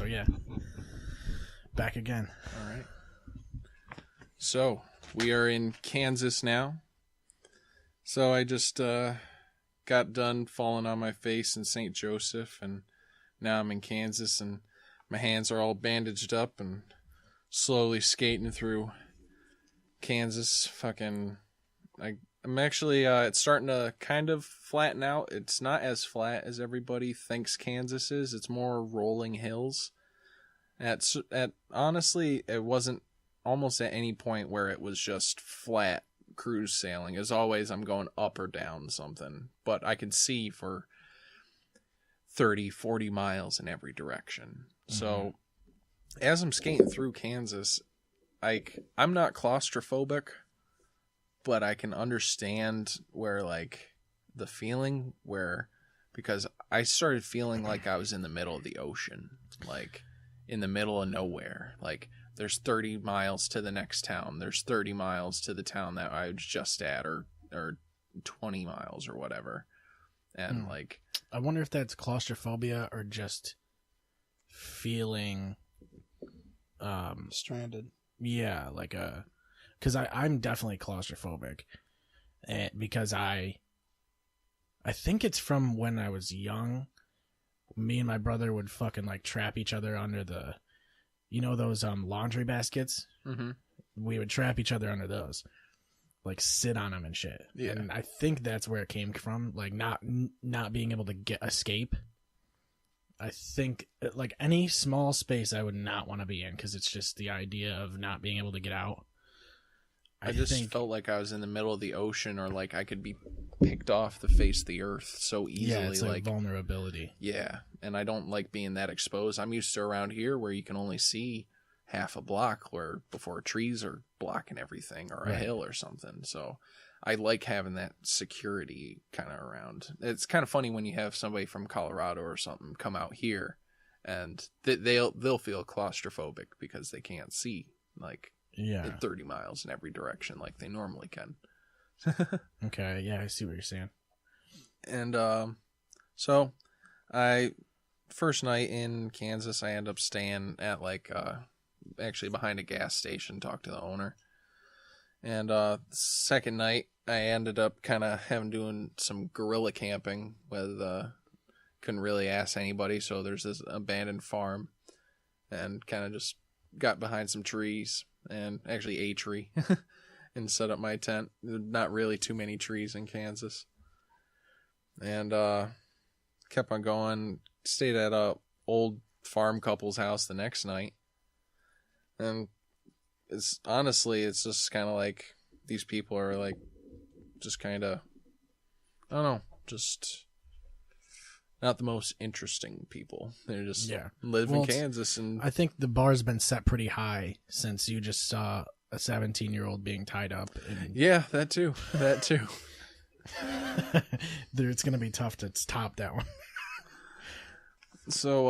So yeah, back again. All right. So we are in Kansas now. So I just got done falling on my face in St. Joseph, and now I'm in Kansas, and my hands are all bandaged up and slowly skating through Kansas. I'm actually, it's starting to kind of flatten out. It's not as flat as everybody thinks Kansas is. It's more rolling hills. Honestly, it wasn't almost at any point where it was just flat cruise sailing. As always, I'm going up or down something, but I can see for 30, 40 miles in every direction. Mm-hmm. So as I'm skating through Kansas, I'm not claustrophobic, but I can understand where, like, the feeling because I started feeling like I was in the middle of the ocean, like in the middle of nowhere. Like, there's 30 miles to the next town. There's 30 miles to the town that I was just at, or 20 miles or whatever. And like, I wonder if that's claustrophobia or just feeling stranded. Yeah, like because I'm definitely claustrophobic, because I think it's from when I was young. Me and my brother would fucking like trap each other under the, those laundry baskets. Mm-hmm. We would trap each other under those, like sit on them and shit. Yeah, and I think that's where it came from, like not being able to escape. I think like any small space I would not want to be in, because it's just the idea of not being able to get out. I just felt like I was in the middle of the ocean, or like I could be picked off the face of the earth so easily. Yeah, it's like vulnerability. Yeah, and I don't like being that exposed. I'm used to around here where you can only see half a block, where before trees are blocking everything, or a hill or something. So I like having that security kind of around. It's kind of funny when you have somebody from Colorado or something come out here, and they'll feel claustrophobic because they can't see, like, at 30 miles in every direction like they normally can. Okay, yeah, I see what you're saying. And so first night in Kansas, I end up staying at actually behind a gas station, talk to the owner. And second night, I ended up kind of doing some guerrilla camping with, couldn't really ask anybody. So there's this abandoned farm, and kind of just got behind some trees, and actually a tree, and set up my tent. Not really too many trees in Kansas. And kept on going, stayed at a old farm couple's house the next night. And it's just kind of like, these people are like, just kind of, I don't know, just not the most interesting people. They're just live in Kansas. And I think the bar's been set pretty high since you just saw a 17-year-old being tied up. Yeah, that too. It's going to be tough to top that one. So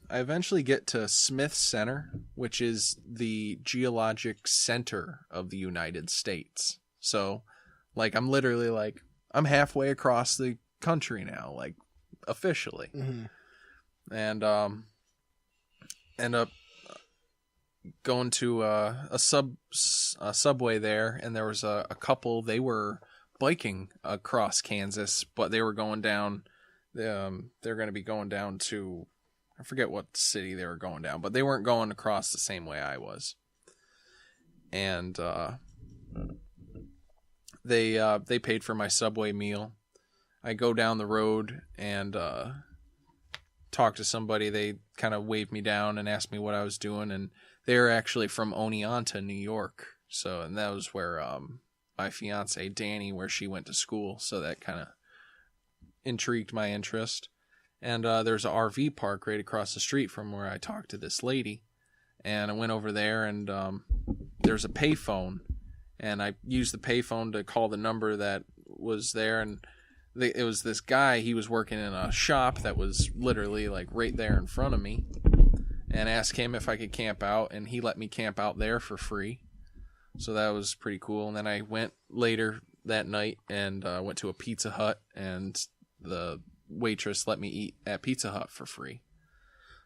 I eventually get to Smith Center, which is the geologic center of the United States. So, like, I'm literally like, I'm halfway across the country now, like, officially. Mm-hmm. And end up going to a subway there, and there was a couple. They were biking across Kansas, but they were going down. They're going to be going down to, I forget what city they were going down, but they weren't going across the same way I was. And they paid for my Subway meal. I go down the road and talk to somebody. They kind of waved me down and asked me what I was doing, and they're actually from Oneonta, New York. So, and that was where my fiance Danny, where she went to school. So that kind of intrigued my interest. And there's an RV park right across the street from where I talked to this lady. And I went over there, and there's a payphone, and I used the payphone to call the number that was there. And it was this guy. He was working in a shop that was literally like right there in front of me, and asked him if I could camp out, and he let me camp out there for free. So that was pretty cool. And then I went later that night and went to a Pizza Hut, and the waitress let me eat at Pizza Hut for free.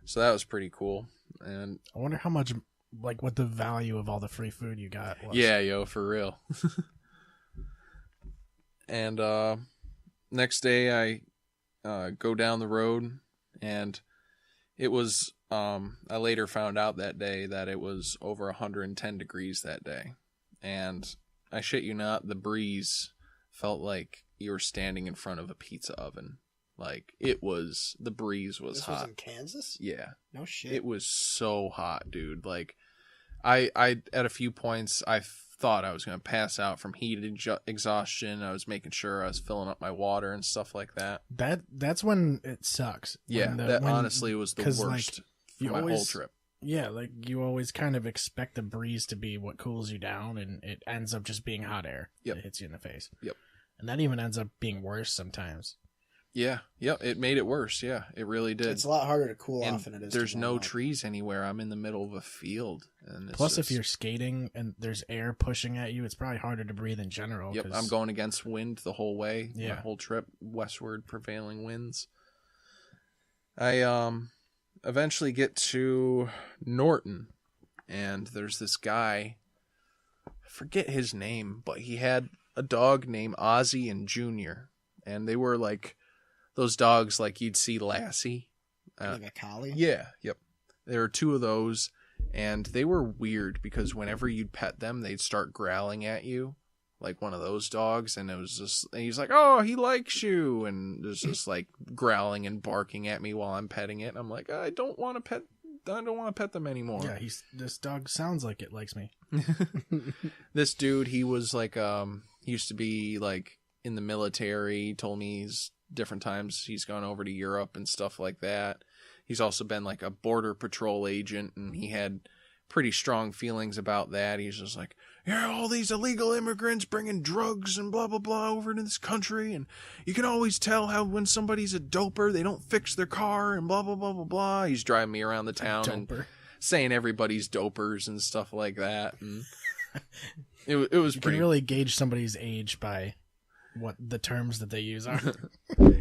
So that was pretty cool. And I wonder how much, like, what the value of all the free food you got was. yeah, yo, for real. And next day I go down the road, and it was I later found out that day that it was over 110 degrees that day. And I shit you not, the breeze felt like you were standing in front of a pizza oven. Like, the breeze was hot. This was in Kansas? Yeah. No shit. It was so hot, dude. Like, I at a few points, I thought I was going to pass out from heat exhaustion. I was making sure I was filling up my water and stuff like that. That's when it sucks. Yeah, that honestly was the worst like, for my whole trip. Yeah, like, you always kind of expect the breeze to be what cools you down, and it ends up just being hot air that hits you in the face. Yep. And that even ends up being worse sometimes. Yeah, it made it worse. Yeah, it really did. It's a lot harder to cool off than it is. There's no trees anywhere. I'm in the middle of a field, and plus, if you're skating and there's air pushing at you, it's probably harder to breathe in general. Yep, I'm going against wind the whole way. Yeah, my whole trip, westward prevailing winds. I eventually get to Norton, and there's this guy. I forget his name, but he had a dog named Ozzy and Junior, and they were like those dogs like you'd see Lassie. Like a collie? Yeah, yep. There were two of those, and they were weird because whenever you'd pet them, they'd start growling at you like one of those dogs, and it was just, and he's like, oh, he likes you, and there's just like growling and barking at me while I'm petting it, and I'm like, I don't want to pet them anymore. Yeah, this dog sounds like it likes me. This dude, he was like, he used to be like in the military. He told me different times he's gone over to Europe and stuff like that. He's also been like a border patrol agent, and he had pretty strong feelings about that. He's just like, yeah, all these illegal immigrants bringing drugs and blah, blah, blah over to this country, and you can always tell how when somebody's a doper, they don't fix their car and blah, blah, blah, blah, blah. He's driving me around the town and saying everybody's dopers and stuff like that. And it was you pretty... can really gauge somebody's age by what the terms that they use are.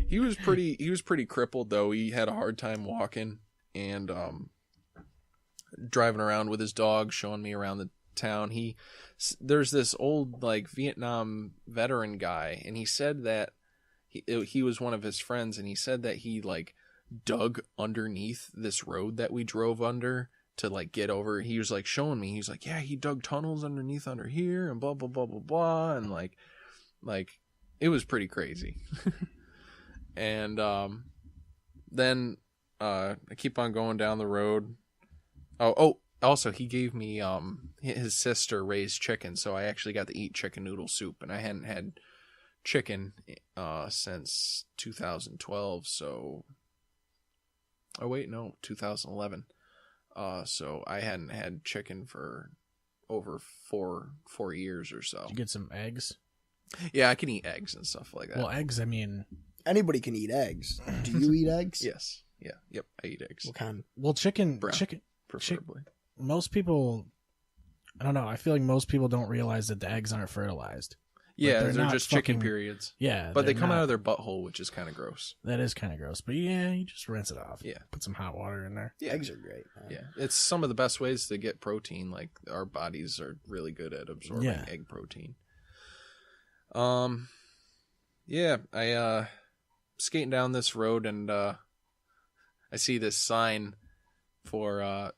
He was pretty crippled, though. He had a hard time walking, and driving around with his dog, showing me around the town. There's this old like Vietnam veteran guy, and he said that he was one of his friends, and he said that he like dug underneath this road that we drove under to like get over. He was like showing me, he's like, yeah, he dug tunnels underneath under here and blah blah blah blah blah, and like it was pretty crazy. And then I keep on going down the road. Oh, also he gave me his sister raised chicken, so I actually got to eat chicken noodle soup, and I hadn't had chicken since 2012. So, oh wait, no, 2011. So I hadn't had chicken for over four years or so. Did you get some eggs? Yeah, I can eat eggs and stuff like that. Well, eggs, I mean, anybody can eat eggs. Do you eat eggs? Yes. Yeah. Yep. I eat eggs. What kind? Well, chicken, preferably. Most people, I don't know. I feel like most people don't realize that the eggs aren't fertilized. Yeah, they're just chicken periods. Yeah, but they come out of their butthole, which is kind of gross. That is kind of gross. But yeah, you just rinse it off. Yeah, put some hot water in there. Yeah. Eggs are great. Man. Yeah, it's some of the best ways to get protein. Like our bodies are really good at absorbing egg protein. Yeah, I skating down this road, and I see this sign for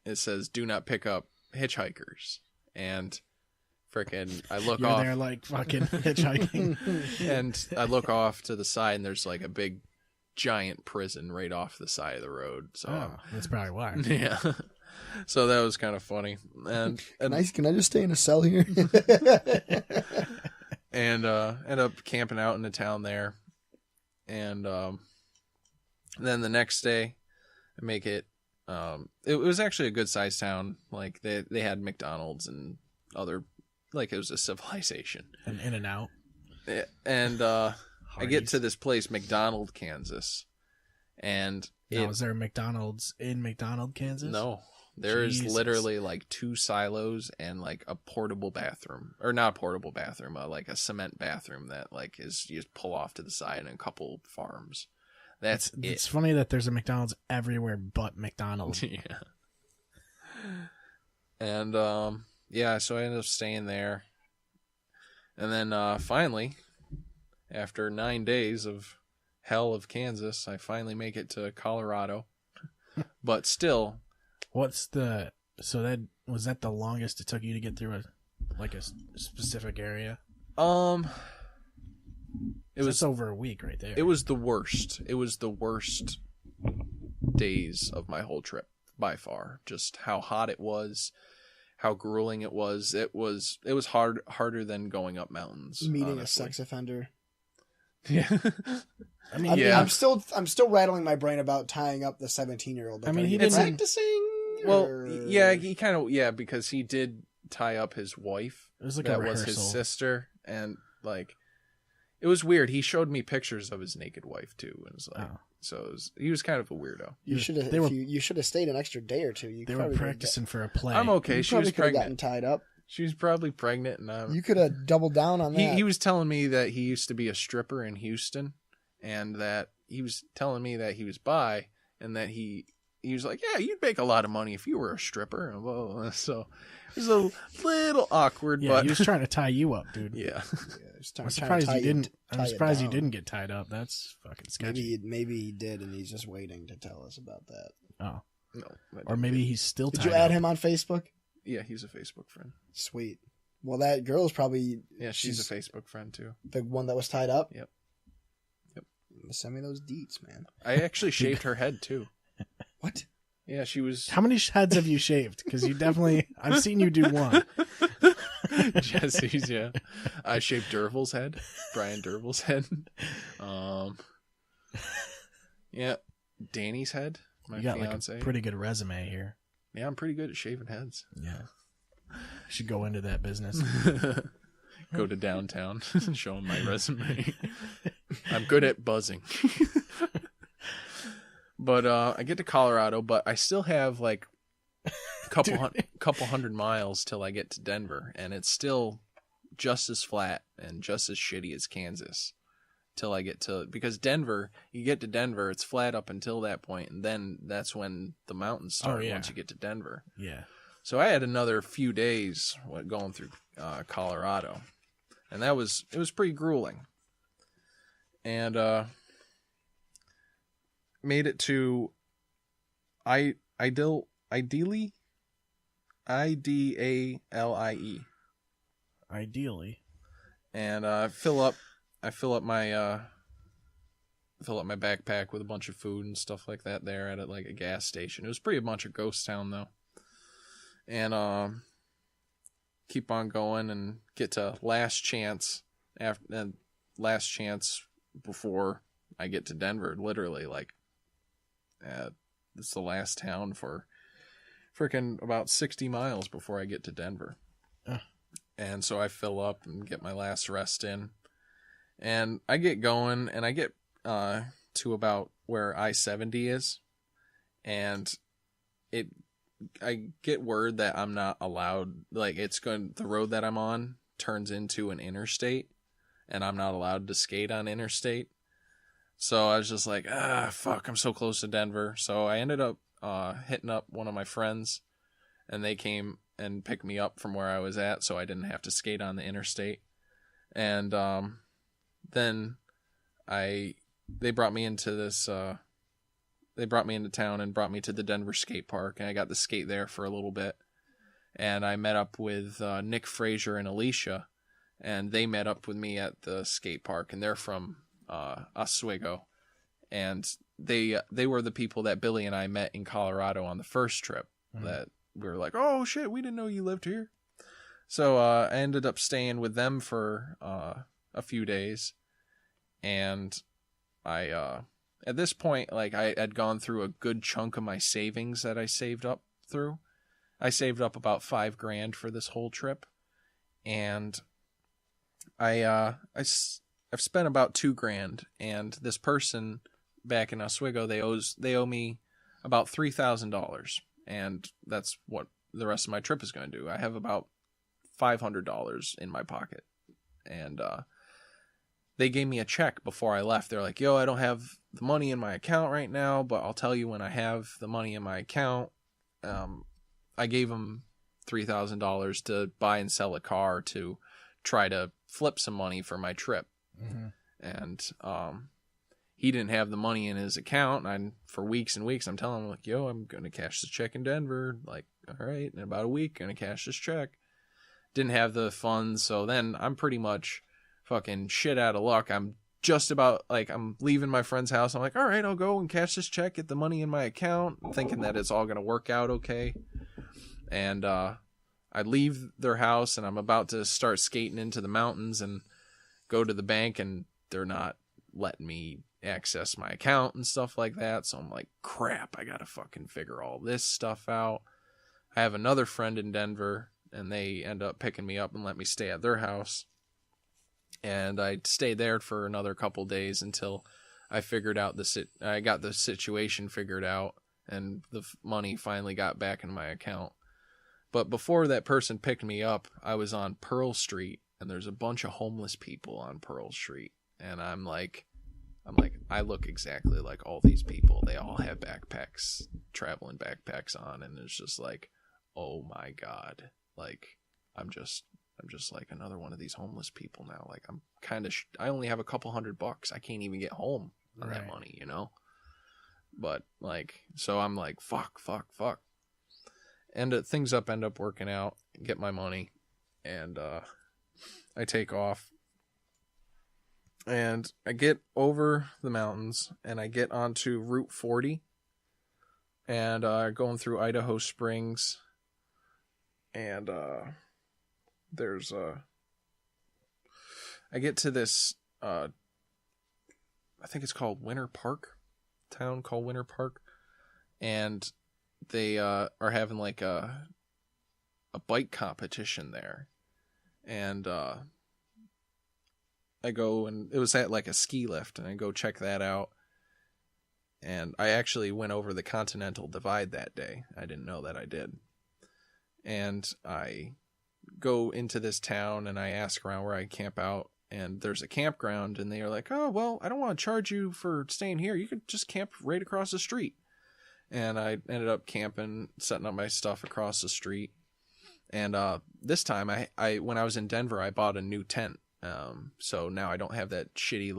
it says "Do not pick up hitchhikers," and frickin' I look off. You're there like fucking hitchhiking, and I look off to the side, and there's like a big giant prison right off the side of the road. So that's probably why. Yeah. So that was kind of funny. And can I just stay in a cell here? And end up camping out in the town there. And then the next day I make it. It was actually a good sized town. Like they had McDonald's and other, like it was a civilization. And In-N-Out. And I get to this place, McDonald, Kansas. And is there a McDonald's in McDonald, Kansas? No. There is literally like 2 silos and like a portable bathroom, or not a portable bathroom, like a cement bathroom that like is you just pull off to the side, and a couple farms. That's it. It's funny that there's a McDonald's everywhere but McDonald's. Yeah. And yeah, so I ended up staying there. And then finally, after 9 days of hell of Kansas, I finally make it to Colorado. But still, so that was that the longest it took you to get through a specific area? It was over a week right there. It was the worst. It was the worst days of my whole trip by far. Just how hot it was, how grueling it was. It was harder than going up mountains. Meeting honestly. a sex offender. Yeah. I mean, yeah. I'm still rattling my brain about tying up the 17-year-old. Like, I mean, he it's didn't- practicing. Well, yeah, he kind of because he did tie up his wife. It was like that a was rehearsal. his sister, and like it was weird. He showed me pictures of his naked wife too, and it was like, so he was kind of a weirdo. You should have. You should have stayed an extra day or two. They were practicing for a play. I'm okay. She was gotten pregnant. tied up. She was probably pregnant, and You could have doubled down on that. he was telling me that he used to be a stripper in Houston, and that he was telling me that he was bi, and that he was like, yeah, you'd make a lot of money if you were a stripper. And blah, blah, blah. So it was a little awkward, Yeah, but he was trying to tie you up, dude. yeah. I'm surprised you didn't. I'm surprised you didn't get tied up. That's fucking sketchy. Maybe he did, and he's just waiting to tell us about that. Oh, No, or maybe he's still. Did tied you add up. him on Facebook? Yeah, he's a Facebook friend. Sweet. Well, that girl's probably She's a Facebook friend too. the one that was tied up. Yep. Send me those deets, man. I actually shaved her head too. What? Yeah, she was. How many heads have you shaved? Because you definitely. I've seen you do one. Jesse's, yeah. I shaved Dervil's head, Brian Dervil's head. Yeah, Danny's head, my You got fiance. like a pretty good resume here. Yeah, I'm pretty good at shaving heads. Yeah, should go into that business. Go to downtown and show them my resume. I'm good at buzzing. But I get to Colorado, but I still have like a couple hundred miles till I get to Denver, and it's still just as flat and just as shitty as Kansas till I get to, because Denver, you get to Denver, it's flat up until that point, and then that's when the mountains start once you get to Denver. Yeah. So I had another few days going through Colorado, and it was pretty grueling. And made it to Ideally, Ideally, Ideally. and I fill up my backpack with a bunch of food and stuff like that there at like a gas station. It was pretty much a ghost town though. And keep on going and get to last chance before I get to Denver. Literally, like, it's the last town for freaking about 60 miles before I get to Denver. And so I fill up and get my last rest in, and I get going, and I get to about where I-70 is, and I get word that I'm not allowed, like, the road that I'm on turns into an interstate, and I'm not allowed to skate on interstate. So I was just like, fuck, I'm so close to Denver. So I ended up hitting up one of my friends, and they came and picked me up from where I was at, so I didn't have to skate on the interstate. And then they brought me into this, they brought me into town and brought me to the Denver skate park, and I got to skate there for a little bit. And I met up with Nick Frazier and Alicia, and they met up with me at the skate park, and they're from Oswego, and they were the people that Billy and I met in Colorado on the first trip. That we were like, oh shit, we didn't know you lived here. So I ended up staying with them for a few days, and I at this point, like, I had gone through a good chunk of my savings that I saved up through. I saved up about $5,000 for this whole trip, and I've spent about $2,000, and this person back in Oswego, they owe me about $3,000, and that's what the rest of my trip is going to do. I have about $500 in my pocket, and they gave me a check before I left. They're like, yo, I don't have the money in my account right now, but I'll tell you when I have the money in my account. I gave them $3,000 to buy and sell a car to try to flip some money for my trip. Mm-hmm. And he didn't have the money in his account. And for weeks and weeks, I'm telling him, like, yo, I'm going to cash this check in Denver. Like, all right, in about a week, going to cash this check. Didn't have the funds, so then I'm pretty much fucking shit out of luck. I'm just about, like, I'm leaving my friend's house. I'm like, all right, I'll go and cash this check, get the money in my account, thinking that it's all going to work out okay. And I leave their house, and I'm about to start skating into the mountains and go to the bank, and they're not letting me access my account and stuff like that. So I'm like, crap, I got to fucking figure all this stuff out. I have another friend in Denver, and they end up picking me up and let me stay at their house. And I stayed there for another couple days until I figured out I got the situation figured out, and the money finally got back in my account. But before that person picked me up, I was on Pearl Street, and there's a bunch of homeless people on Pearl Street. And I'm like, I look exactly like all these people. They all have backpacks, traveling backpacks on, and it's just like, oh my God. Like, I'm just like another one of these homeless people now. Like, I'm kind of, I only have a couple $100. I can't even get home on that money, you know? But, like, so I'm like, fuck. And things end up working out, get my money, and I take off. And I get over the mountains, and I get onto Route 40, and going through Idaho Springs, and there's I get to this I think it's called Winter Park, town called Winter Park, and they are having like a bike competition there, and I go, and it was at like a ski lift, and I go check that out. And I actually went over the Continental Divide that day. I didn't know that I did. And I go into this town, and I ask around where I camp out, and there's a campground, and they are like, oh, well, I don't want to charge you for staying here. You could just camp right across the street. And I ended up camping, setting up my stuff across the street. And this time, I when I was in Denver, I bought a new tent. So now I don't have that shitty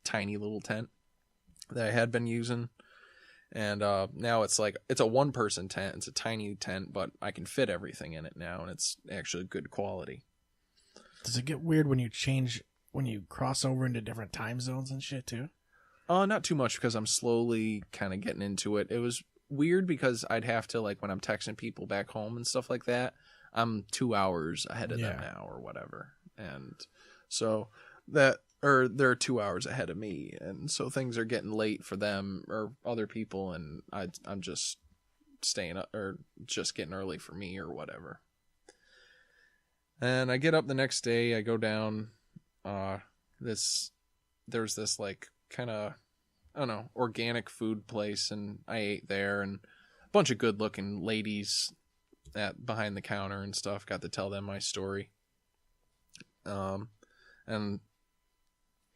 tiny little tent that I had been using. And now it's like, it's a one-person tent. It's a tiny tent, but I can fit everything in it now, and it's actually good quality. Does it get weird when you cross over into different time zones and shit too? Not too much, because I'm slowly kind of getting into it. It was weird because I'd have to, like, when I'm texting people back home and stuff like that, I'm 2 hours ahead of them now or whatever. And so they're 2 hours ahead of me, and so things are getting late for them or other people, and I'm just staying up, or just getting early for me or whatever. And I get up the next day, I go down there's this like kind of, I don't know, organic food place, and I ate there, and a bunch of good looking ladies behind the counter and stuff. Got to tell them my story. And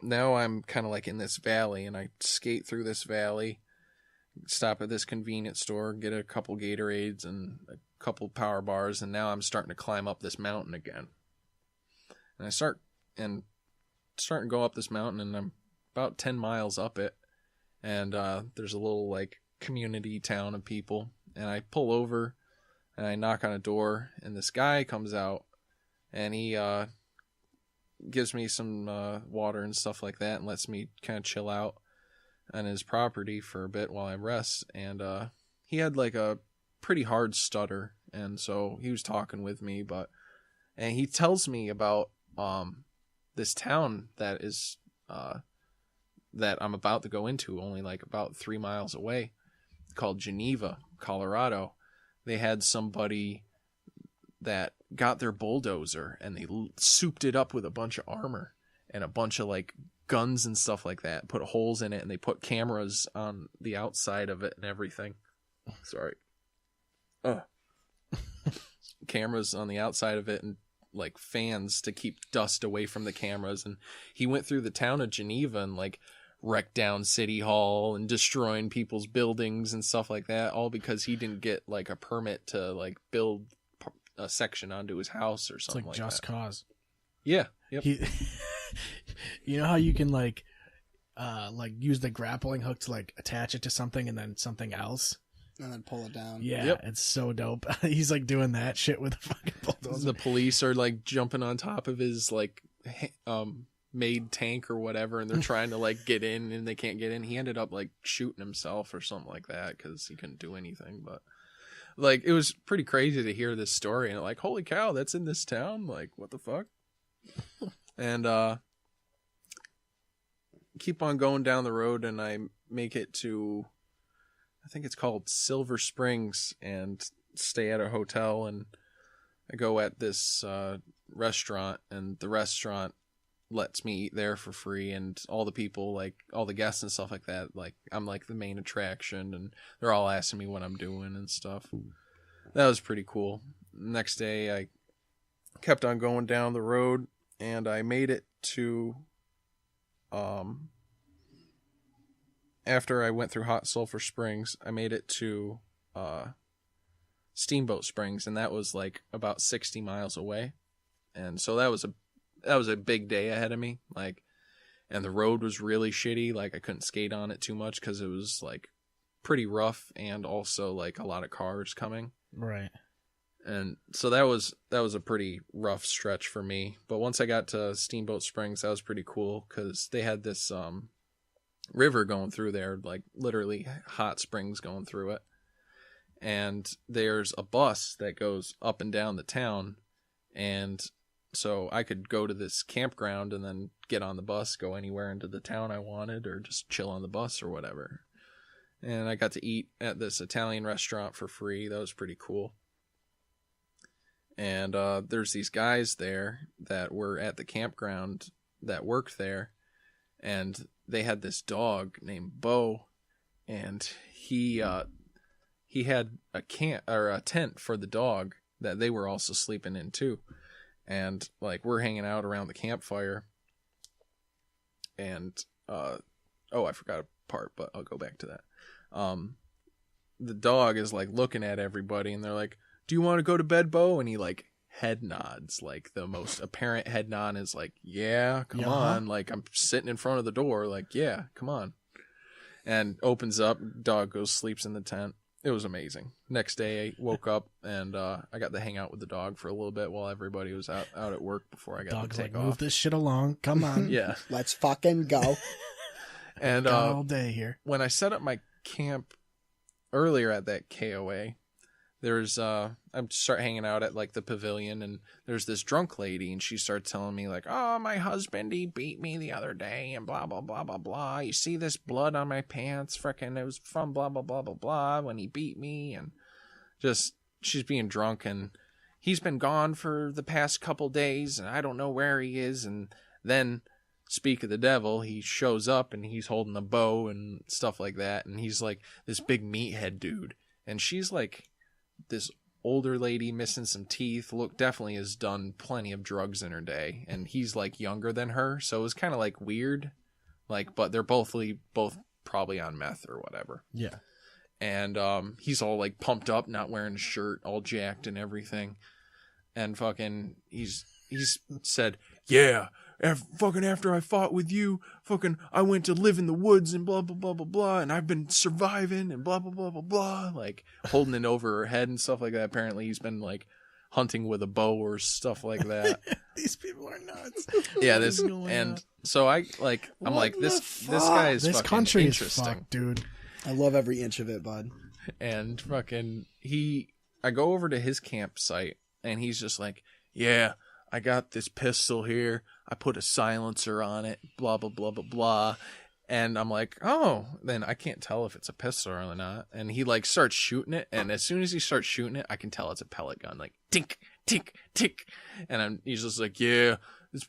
now I'm kind of like in this valley, and I skate through this valley, stop at this convenience store, get a couple Gatorades and a couple power bars, and now I'm starting to climb up this mountain again. And I start to go up this mountain, and I'm about 10 miles up it, and there's a little like community town of people, and I pull over, and I knock on a door, and this guy comes out, and he gives me some water and stuff like that, and lets me kind of chill out on his property for a bit while I rest. And he had like a pretty hard stutter, and so he was talking with me, and he tells me about this town that is that I'm about to go into, only like about 3 miles away, called Geneva, Colorado. They had somebody that got their bulldozer, and they souped it up with a bunch of armor and a bunch of like guns and stuff like that, put holes in it, and they put cameras on the outside of it and everything. Sorry. Cameras on the outside of it, and like fans to keep dust away from the cameras. And he went through the town of Geneva and like wrecked down City Hall and destroying people's buildings and stuff like that, all because he didn't get like a permit to like build a section onto his house or something It's like just that. cause. Yeah. Yep. You know how you can like use the grappling hook to like attach it to something and then something else? And then pull it down. Yeah, Yep. It's so dope. He's like doing that shit with a fucking bulldozer. The police are like jumping on top of his like made tank or whatever, and they're trying to like get in and they can't get in. He ended up like shooting himself or something like that because he couldn't do anything. But like it was pretty crazy to hear this story and like, holy cow, that's in this town. Like, what the fuck? And keep on going down the road, and I make it to, I think it's called Silver Springs, and stay at a hotel. And I go at this restaurant, and the restaurant lets me eat there for free, and all the people, like all the guests and stuff like that, like I'm like the main attraction, and they're all asking me what I'm doing and stuff. That was pretty cool. Next day I kept on going down the road, and I made it to after I went through Hot Sulphur Springs, I made it to Steamboat Springs, and that was like about 60 miles away. And so that was a big day ahead of me, like, and the road was really shitty. Like I couldn't skate on it too much because it was like pretty rough, and also like a lot of cars coming. Right. And so that was a pretty rough stretch for me. But once I got to Steamboat Springs, that was pretty cool because they had this river going through there, like literally hot springs going through it. And there's a bus that goes up and down the town, and so I could go to this campground and then get on the bus, go anywhere into the town I wanted, or just chill on the bus or whatever. And I got to eat at this Italian restaurant for free. That was pretty cool. And there's these guys there that were at the campground that worked there, and they had this dog named Bo, and he had a tent for the dog that they were also sleeping in too. And like we're hanging out around the campfire, and I forgot a part, but I'll go back to that. The dog is like looking at everybody, and they're like, "Do you want to go to bed, Bo?" And he like head nods, like the most apparent head nod is like, "Yeah, come on." Like I'm sitting in front of the door, like, "Yeah, come on." And opens up, dog goes, sleeps in the tent. It was amazing. Next day I woke up, and I got to hang out with the dog for a little bit while everybody was out at work before I got Dog's to take like, off. move this shit along. Come on. Yeah. Let's fucking go. And Got all day here. when I set up my camp earlier at that KOA, there's I start hanging out at like the pavilion, and there's this drunk lady, and she started telling me like, "Oh, my husband, he beat me the other day, and blah blah blah blah blah. You see this blood on my pants? Frickin' it was from blah blah blah blah blah when he beat me." And just she's being drunk, and he's been gone for the past couple days, and I don't know where he is. And then, speak of the devil, he shows up, and he's holding a bow and stuff like that, and he's like this big meathead dude, and she's like this older lady missing some teeth, definitely has done plenty of drugs in her day, and he's like younger than her, so it was kind of like weird, like, but they're both probably on meth or whatever. Yeah. And he's all like pumped up, not wearing a shirt, all jacked and everything, and fucking he's said, "Yeah, after I fought with you, fucking I went to live in the woods and blah blah blah blah blah, and I've been surviving and blah blah blah blah blah," like holding it over her head and stuff like that. Apparently he's been like hunting with a bow or stuff like that. These people are nuts. Yeah, What is going on? so I'm like this guy is This fucking country interesting. is fucked, dude. I love every inch of it, bud. And fucking I go over to his campsite, and he's just like, "Yeah, I got this pistol here. I put a silencer on it, blah, blah, blah, blah, blah." And I'm like, "Oh," then I can't tell if it's a pistol or not. And he like starts shooting it. And as soon as he starts shooting it, I can tell it's a pellet gun, like tink, tink, tink. And he's just like, "Yeah,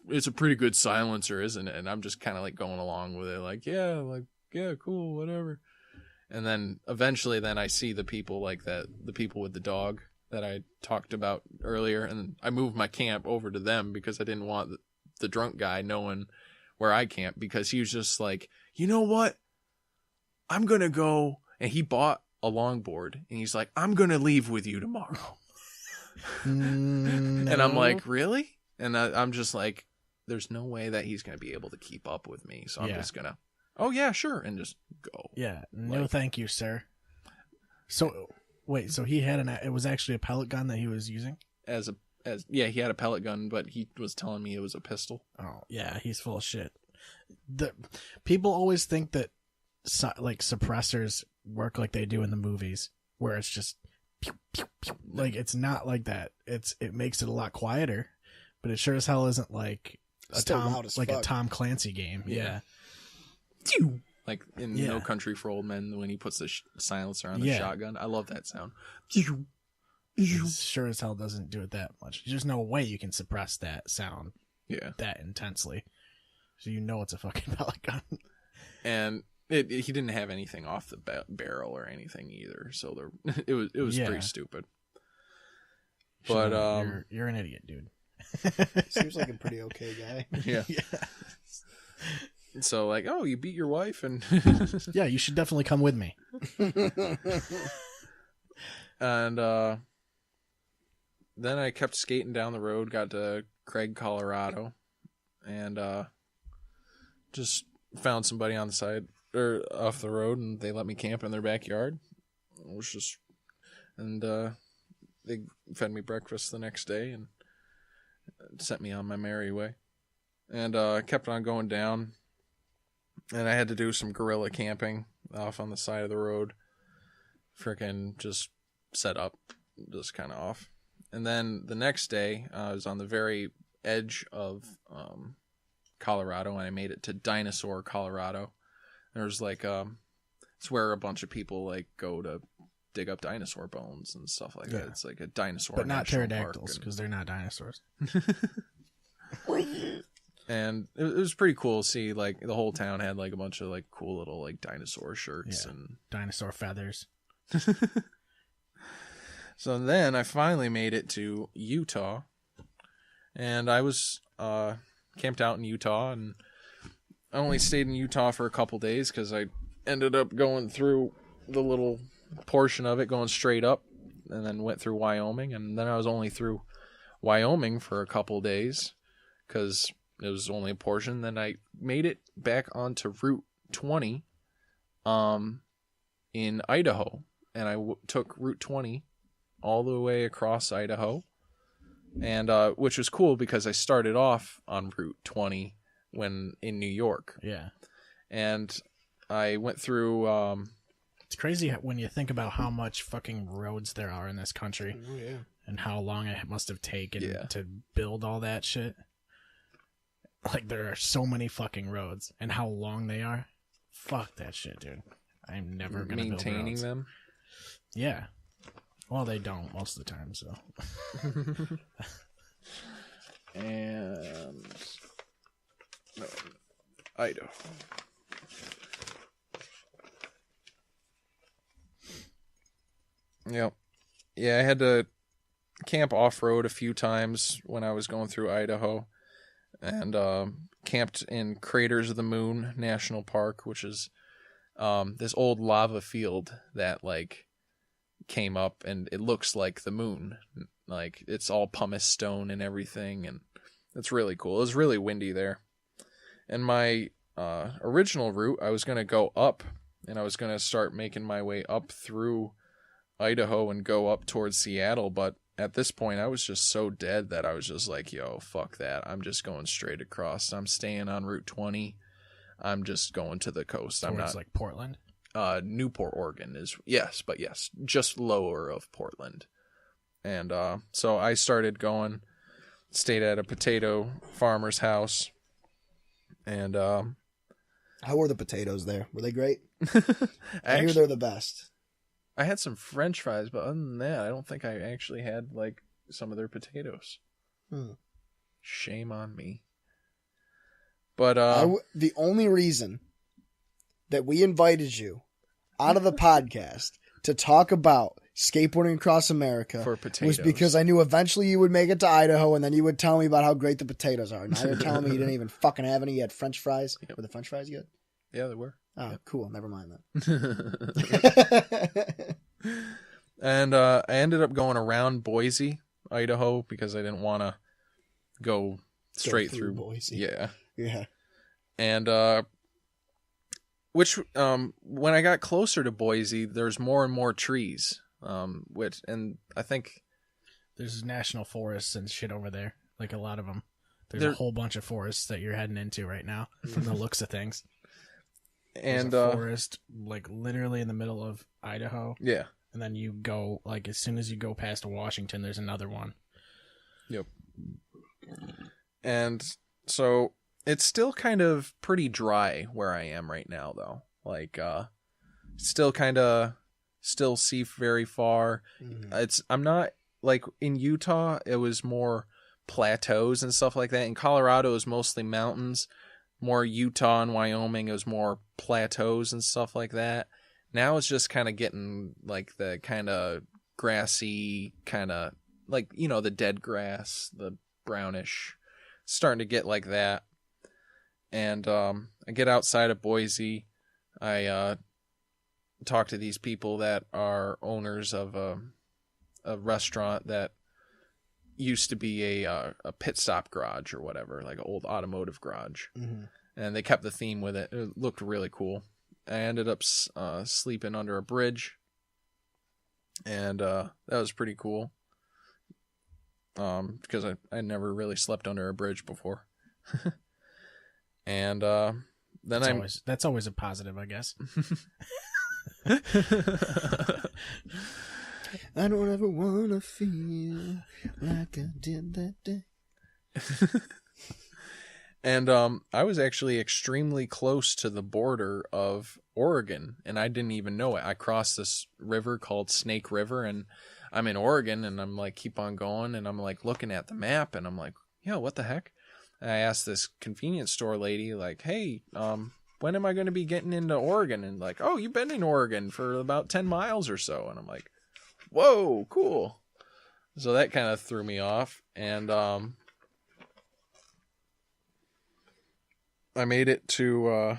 it's a pretty good silencer, isn't it?" And I'm just kind of like going along with it. Like, yeah, cool, whatever. And then eventually I see the people like that, the people with the dog, that I talked about earlier, and I moved my camp over to them because I didn't want the drunk guy knowing where I camp, because he was just like, you know what? I'm going to go. And he bought a longboard, and he's like, I'm going to leave with you tomorrow. No. And I'm like, really? And I'm just like, there's no way that he's going to be able to keep up with me. So I'm just going to, oh yeah, sure. And just go. Yeah. No, thank you, sir. So wait, so he had it was actually a pellet gun that he was using? Yeah, he had a pellet gun, but he was telling me it was a pistol. Oh yeah, he's full of shit. The people always think that like suppressors work like they do in the movies, where it's just pew, pew, pew. Like it's not like that. It makes it a lot quieter, but it sure as hell isn't like a Tom Clancy game. Yeah. Like in No Country for Old Men, when he puts the silencer on the shotgun. I love that sound. It sure as hell doesn't do it that much. There's no way you can suppress that sound that intensely. So you know it's a fucking pellet gun. And he didn't have anything off the barrel or anything either. So it was pretty stupid. But you're an idiot, dude. Seems like a pretty okay guy. Yeah. So like, oh, you beat your wife, and yeah, you should definitely come with me. And then I kept skating down the road, got to Craig, Colorado, and just found somebody on the side or off the road, and they let me camp in their backyard. It was just, and they fed me breakfast the next day and sent me on my merry way. And I kept on going down, and I had to do some guerrilla camping off on the side of the road. Frickin' just set up, just kind of off. And then the next day, I was on the very edge of Colorado, and I made it to Dinosaur, Colorado. There's like it's where a bunch of people like go to dig up dinosaur bones and stuff like that. It's like a dinosaur, but not pterodactyls, because they're not dinosaurs. And it was pretty cool to see, like, the whole town had like a bunch of like cool little like dinosaur shirts and dinosaur feathers. So then I finally made it to Utah, and I was camped out in Utah, and I only stayed in Utah for a couple days because I ended up going through the little portion of it, going straight up, and then went through Wyoming, and then I was only through Wyoming for a couple days because it was only a portion. Then I made it back onto Route 20 in Idaho, and I took Route 20 all the way across Idaho, and which was cool because I started off on Route 20 when in New York. Yeah. And I went through... it's crazy when you think about how much fucking roads there are in this country. Oh, yeah. And how long it must have taken to build all that shit. Like, there are so many fucking roads, and how long they are. Fuck that shit, dude. I'm never gonna build roads. Maintaining them? Yeah. Well, they don't most of the time, so. And... No, Idaho. Yep. Yeah, I had to camp off-road a few times when I was going through Idaho, and camped in Craters of the Moon National Park, which is this old lava field that like came up, and it looks like the moon. Like, it's all pumice stone and everything, and it's really cool. It was really windy there. And my original route, I was going to go up, and I was going to start making my way up through Idaho and go up towards Seattle, but at this point I was just so dead that I was just like, yo, fuck that. I'm just going straight across. I'm staying on Route 20. I'm just going to the coast. Towards, I'm not like Portland? Newport, Oregon is, yes, just lower of Portland. And so I started going, stayed at a potato farmer's house, and how were the potatoes there? Were they great? I hear actually, they're the best. I had some French fries, but other than that, I don't think I actually had like some of their potatoes. Shame on me. But the only reason that we invited you out of the podcast to talk about skateboarding across America For potatoes. was because I knew eventually you would make it to Idaho, and then you would tell me about how great the potatoes are. Now you're telling me you didn't even fucking have any. You had French fries. Yep. Were the French fries good? Yeah, they were. Oh, Yep. cool. Never mind that. And I ended up going around Boise, Idaho, because I didn't want to go straight through Boise. Yeah. Yeah. And when I got closer to Boise, there's more and more trees. And I think there's national forests and shit over there. Like a lot of them. There's a whole bunch of forests that you're heading into right now from the looks of things. And there's a forest like literally in the middle of Idaho. Yeah. And then you go, like, as soon as you go past Washington, there's another one. Yep. And so it's still kind of pretty dry where I am right now, though. Like, still see very far. Mm. I'm not, like, in Utah, it was more plateaus and stuff like that. In Colorado, it was mostly mountains. More Utah and Wyoming, it was more plateaus and stuff like that. Now it's just kind of getting like the kind of grassy, kind of like, you know, the dead grass, the brownish, starting to get like that. And I get outside of Boise. I talk to these people that are owners of a restaurant that used to be a pit stop garage or whatever, like an old automotive garage. Mm-hmm. And they kept the theme with it. It looked really cool. I ended up sleeping under a bridge, and that was pretty cool. Because I never really slept under a bridge before. And then that's always a positive, I guess. I don't ever want to feel like I did that day. And I was actually extremely close to the border of Oregon, and I didn't even know it. I crossed this river called Snake River, and I'm in Oregon, and I'm like, keep on going, and I'm like looking at the map, and I'm like, yo, what the heck? And I asked this convenience store lady, like, hey, when am I going to be getting into Oregon? And like, oh, you've been in Oregon for about 10 miles or so. And I'm like, whoa, cool. So that kind of threw me off, and I made it to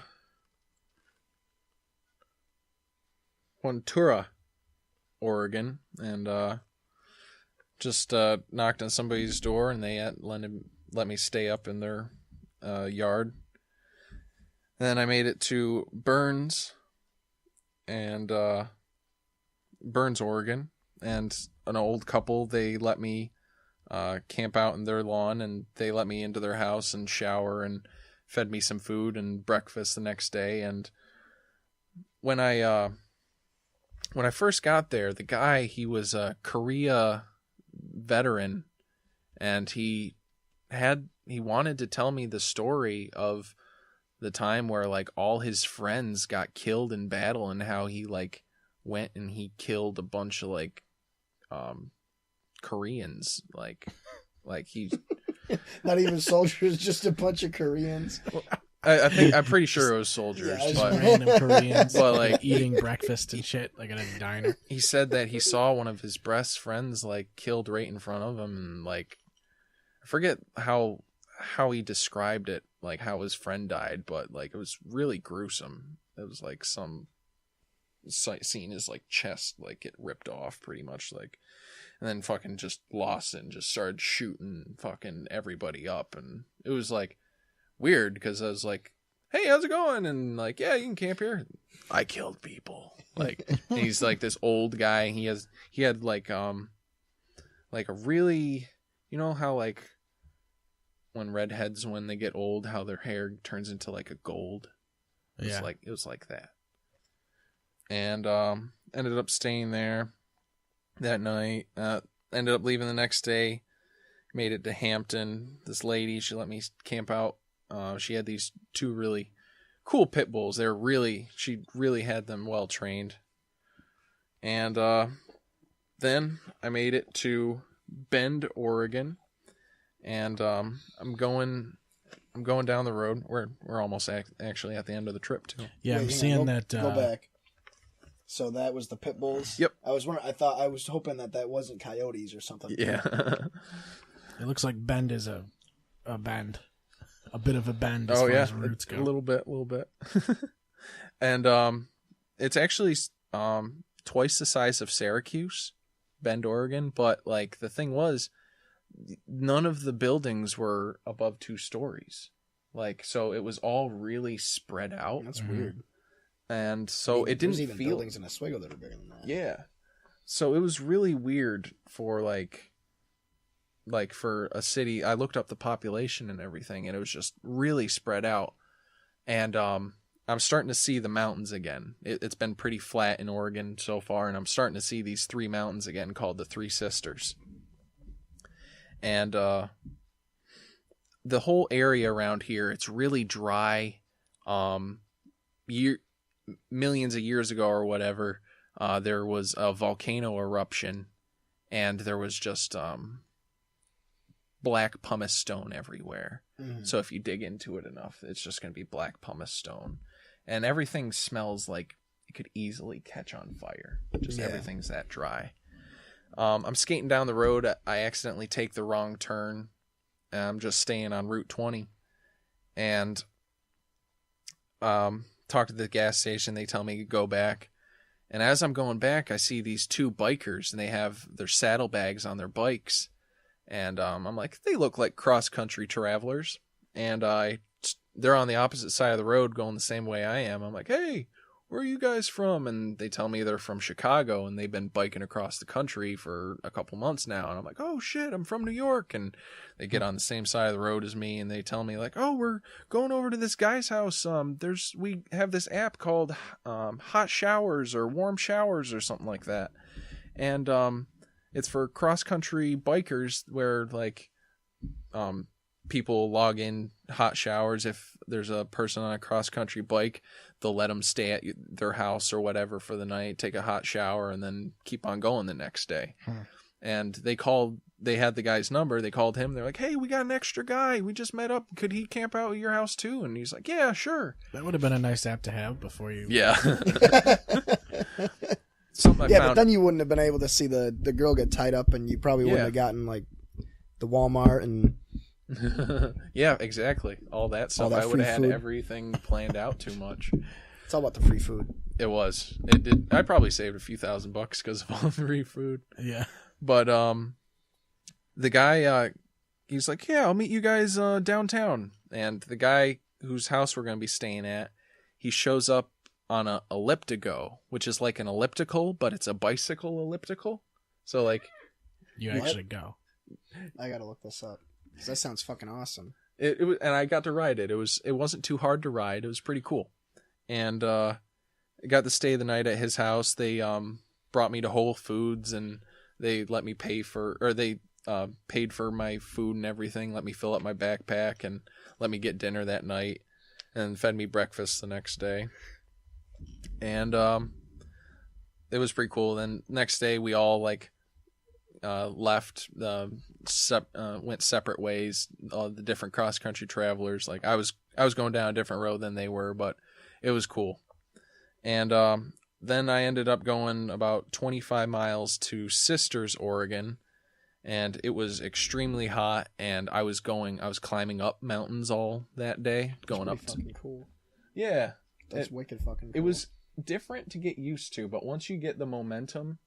Ventura, Oregon, and just knocked on somebody's door, and they let me stay up in their yard. And then I made it to Burns, and Burns, Oregon, and an old couple, they let me camp out in their lawn, and they let me into their house and shower and fed me some food and breakfast the next day. And when I first got there, the guy, he was a Korea veteran, and he wanted to tell me the story of the time where like all his friends got killed in battle, and how he like went and he killed a bunch of like Koreans, like he not even soldiers, just a bunch of Koreans. I'm pretty sure it was soldiers, Yeah, but random Koreans, but like eating breakfast and shit, like at a diner. He said that he saw one of his best friends like killed right in front of him, and like I forget how he described it, like how his friend died, but like it was really gruesome. It was like some seeing his like chest like get ripped off pretty much, like, and then fucking just lost it and just started shooting fucking everybody up. And it was like weird because I was like, hey, how's it going? And like, yeah, you can camp here. I killed people. Like, and he's like this old guy. He had like a really, you know how like when redheads, when they get old, how their hair turns into like a gold. It was like that. And ended up staying there that night. Ended up leaving the next day. Made it to Hampton. This lady, she let me camp out. She had these two really cool pit bulls. She really had them well trained. And then I made it to Bend, Oregon, and I'm going down the road. We're almost actually at the end of the trip too. Yeah, I'm seeing that. Go back. So that was the pit bulls. Yep. I was hoping that wasn't coyotes or something. Yeah. It looks like Bend is a bend. A bit of a bend as Oh far yeah, as roots go. a little bit. And it's actually twice the size of Syracuse, Bend, Oregon. But like the thing was, none of the buildings were above 2 stories. Like, so it was all really spread out. That's weird. And so it didn't There's even feel buildings in Oswego that are bigger than that. Yeah. So it was really weird for like for a city. I looked up the population and everything, and it was just really spread out. And I'm starting to see the mountains again. It's been pretty flat in Oregon so far, and I'm starting to see these 3 mountains again called the Three Sisters. And the whole area around here, it's really dry. Millions of years ago or whatever, there was a volcano eruption, and there was just black pumice stone everywhere. Mm-hmm. So if you dig into it enough, it's just going to be black pumice stone, and everything smells like it could easily catch on fire. Just everything's that dry. I'm skating down the road. I accidentally take the wrong turn. I'm just staying on Route 20, and talk to the gas station. They tell me to go back, and as I'm going back, I see these 2 bikers, and they have their saddlebags on their bikes, and I'm like, they look like cross-country travelers, and they're on the opposite side of the road going the same way I am. I'm like, hey, where are you guys from? And they tell me they're from Chicago, and they've been biking across the country for a couple months now. And I'm like, oh shit, I'm from New York. And they get on the same side of the road as me, and they tell me like, oh, we're going over to this guy's house. We have this app called Hot Showers or Warm Showers or something like that. And it's for cross-country bikers where like people log in hot showers. If there's a person on a cross-country bike, they'll let them stay at their house or whatever for the night, take a hot shower, and then keep on going the next day. And they had the guy's number. They called him. They're like, hey, we got an extra guy. We just met up. Could he camp out at your house too? And he's like, yeah, sure. That would have been a nice app to have before you. Yeah. But then you wouldn't have been able to see the girl get tied up, and you probably wouldn't have gotten like the Walmart and yeah, exactly. All that stuff. I would have had everything planned out too much. It's all about the free food. It was. It did. I probably saved a few $1,000 because of all the free food. Yeah. But the guy, he's like, yeah, I'll meet you guys downtown. And the guy whose house we're going to be staying at, he shows up on a elliptigo, which is like an elliptical, but it's a bicycle elliptical. So like, you actually go. I gotta look this up. That sounds fucking awesome. It was, and I got to ride it. It wasn't too hard to ride. It was pretty cool. And I got to stay the night at his house. They brought me to Whole Foods, and they let me paid for my food and everything. Let me fill up my backpack and let me get dinner that night, and fed me breakfast the next day. And it was pretty cool. Then next day we all like left, went separate ways. All the different cross country travelers. Like I was going down a different road than they were, but it was cool. And then I ended up going about 25 miles to Sisters, Oregon, and it was extremely hot. And I was climbing up mountains all that day, going up. Fucking cool. Yeah, that's wicked fucking cool. It was different to get used to, but once you get the momentum,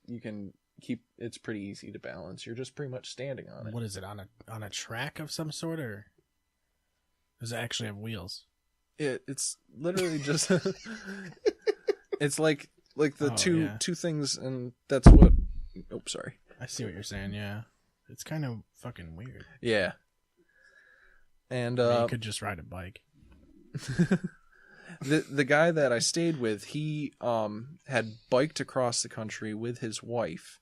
you can keep. It's pretty easy to balance. You're just pretty much standing on it. What is it, on a track of some sort, or does it actually have wheels? It's literally just it's like the two things, and that's what. Oh, sorry. I see what you're saying. Yeah, it's kind of fucking weird. Yeah. And you could just ride a bike. The guy that I stayed with, he had biked across the country with his wife,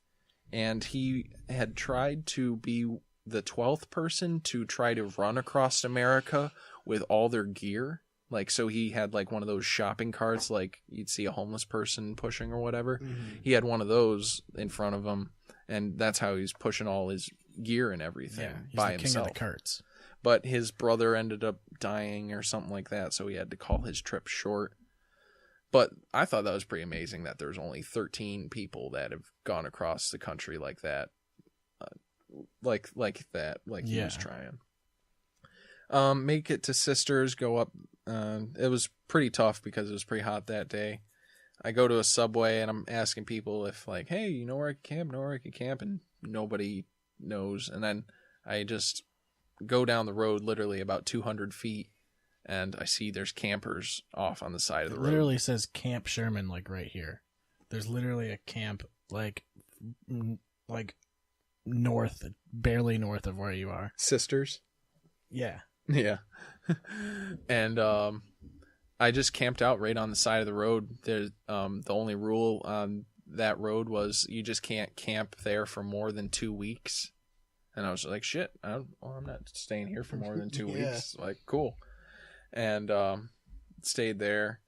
and he had tried to be the 12th person to try to run across America with all their gear. Like, so he had like one of those shopping carts like you'd see a homeless person pushing or whatever. Mm-hmm. He had one of those in front of him, and that's how he's pushing all his gear and everything by himself. King of the carts. But his brother ended up dying or something like that, so he had to call his trip short. But I thought that was pretty amazing that there's only 13 people that have gone across the country like that. Like he was trying. Make it to Sisters, go up. It was pretty tough because it was pretty hot that day. I go to a Subway and I'm asking people if like, hey, you know where I can camp? And nobody knows. And then I just go down the road literally about 200 feet and I see there's campers off on the side of the road. It literally says Camp Sherman like right here. There's literally a camp like north, barely north of where you are. Sisters? Yeah. Yeah. And I just camped out right on the side of the road. There's the only rule on that road was you just can't camp there for more than 2 weeks. And I was like, shit, I'm not staying here for more than 2 weeks. Like, cool. And stayed there.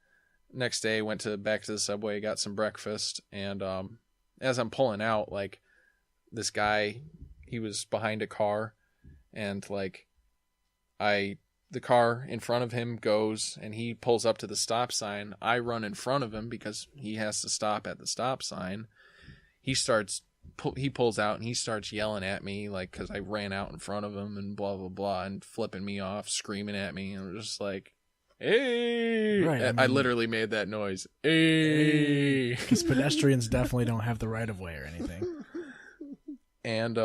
Next day, went back to the Subway, got some breakfast. And as I'm pulling out, like, this guy, he was behind a car. And, like, the car in front of him goes and he pulls up to the stop sign. I run in front of him because he has to stop at the stop sign. He pulls out and he starts yelling at me like because I ran out in front of him and blah blah blah and flipping me off, screaming at me, and I'm just like, hey. Right, I literally made that noise, hey, because pedestrians definitely don't have the right of way or anything. And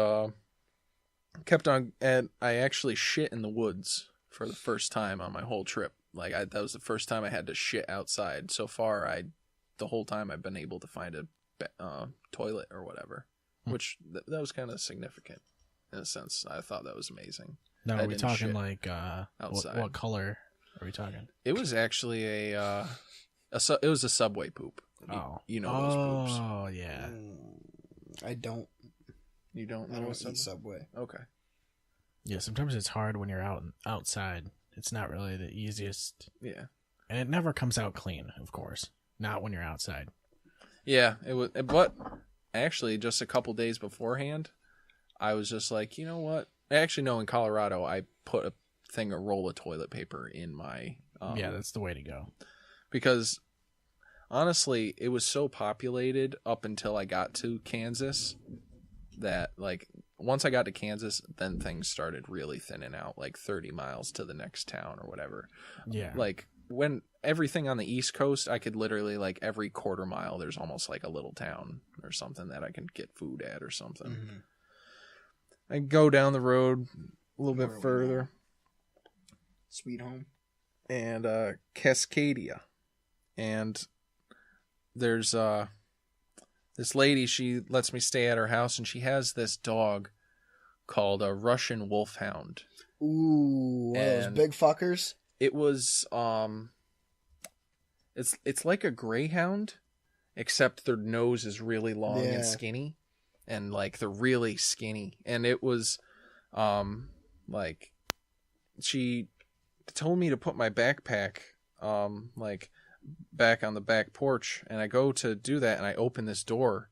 kept on, and I actually shit in the woods for the first time on my whole trip. Like that was the first time I had to shit outside. So far, the whole time I've been able to find a toilet or whatever, which that was kind of significant in a sense. I thought that was amazing. Now, are we talking like outside? What color are we talking? It was actually it was a Subway poop. You know those poops. Oh yeah. I don't. You don't know I don't eat Subway. Okay. Yeah, sometimes it's hard when you're outside. It's not really the easiest. Yeah. And it never comes out clean, of course. Not when you're outside. Yeah, it was. But actually, just a couple days beforehand, I was just like, you know what? Actually, no. In Colorado, I put a roll of toilet paper in my. Yeah, that's the way to go. Because honestly, it was so populated up until I got to Kansas that like. Once I got to Kansas, then things started really thinning out, like 30 miles to the next town or whatever. Yeah. Like when everything on the East Coast, I could literally like every quarter mile, there's almost like a little town or something that I can get food at or something. Mm-hmm. I go down the road a little bit further. Sweet Home. And Cascadia. And there's this lady, she lets me stay at her house, and she has this dog called a Russian Wolfhound. Ooh, one of those big fuckers. It was it's like a greyhound, except their nose is really long and skinny, and like they're really skinny. And it was like she told me to put my backpack like back on the back porch, and I go to do that, and I open this door,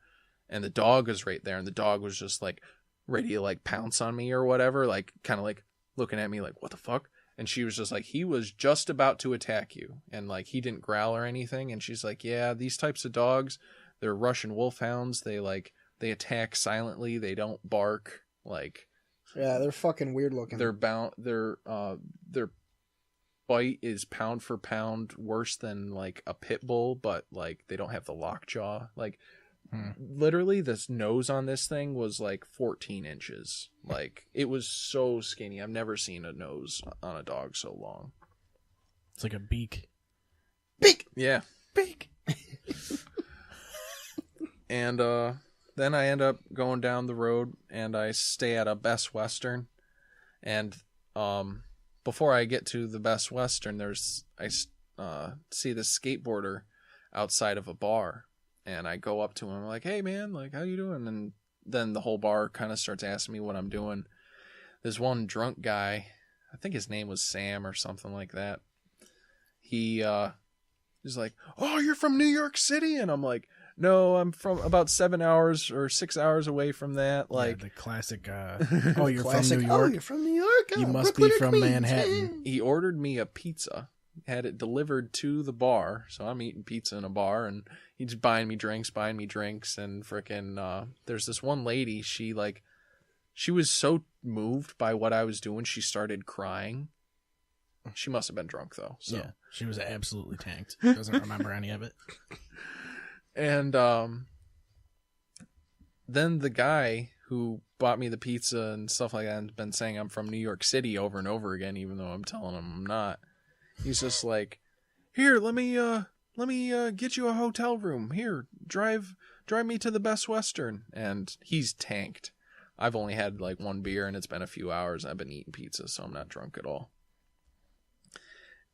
and the dog is right there, and the dog was just like ready to like pounce on me or whatever, like kind of like looking at me like, what the fuck? And she was just like, he was just about to attack you, and like he didn't growl or anything. And she's like, yeah, these types of dogs, they're Russian Wolfhounds, they attack silently, they don't bark, like yeah, they're fucking weird looking. Their bite is pound for pound worse than like a pit bull, but like they don't have the lockjaw. Like literally this nose on this thing was like 14 inches. Like it was so skinny. I've never seen a nose on a dog so long. It's like a beak. Yeah. Beak. And then I end up going down the road and I stay at a Best Western. And before I get to the Best Western, I see this skateboarder outside of a bar, and I go up to him like, "Hey man, like how you doing?" And then the whole bar kind of starts asking me what I'm doing. There's one drunk guy, I think his name was Sam or something like that. He's like, "Oh, you're from New York City?" And I'm like, "No, I'm from about 7 hours or 6 hours away from that." Like the classic. Oh, you're from New York. Oh, you're from New York. You must Brooklyn be from Queens. Manhattan. He ordered me a pizza had it delivered to the bar. So I'm eating pizza in a bar, and he's buying me drinks, and frickin' there's this one lady, she was so moved by what I was doing, she started crying. She must have been drunk, though. So. Yeah, she was absolutely tanked. Doesn't remember any of it. And then the guy who bought me the pizza and stuff like that and been saying I'm from New York City over and over again, even though I'm telling him I'm not. He's just like, here, let me get you a hotel room. Here, drive me to the Best Western. And he's tanked. I've only had like one beer and it's been a few hours. I've been eating pizza, so I'm not drunk at all.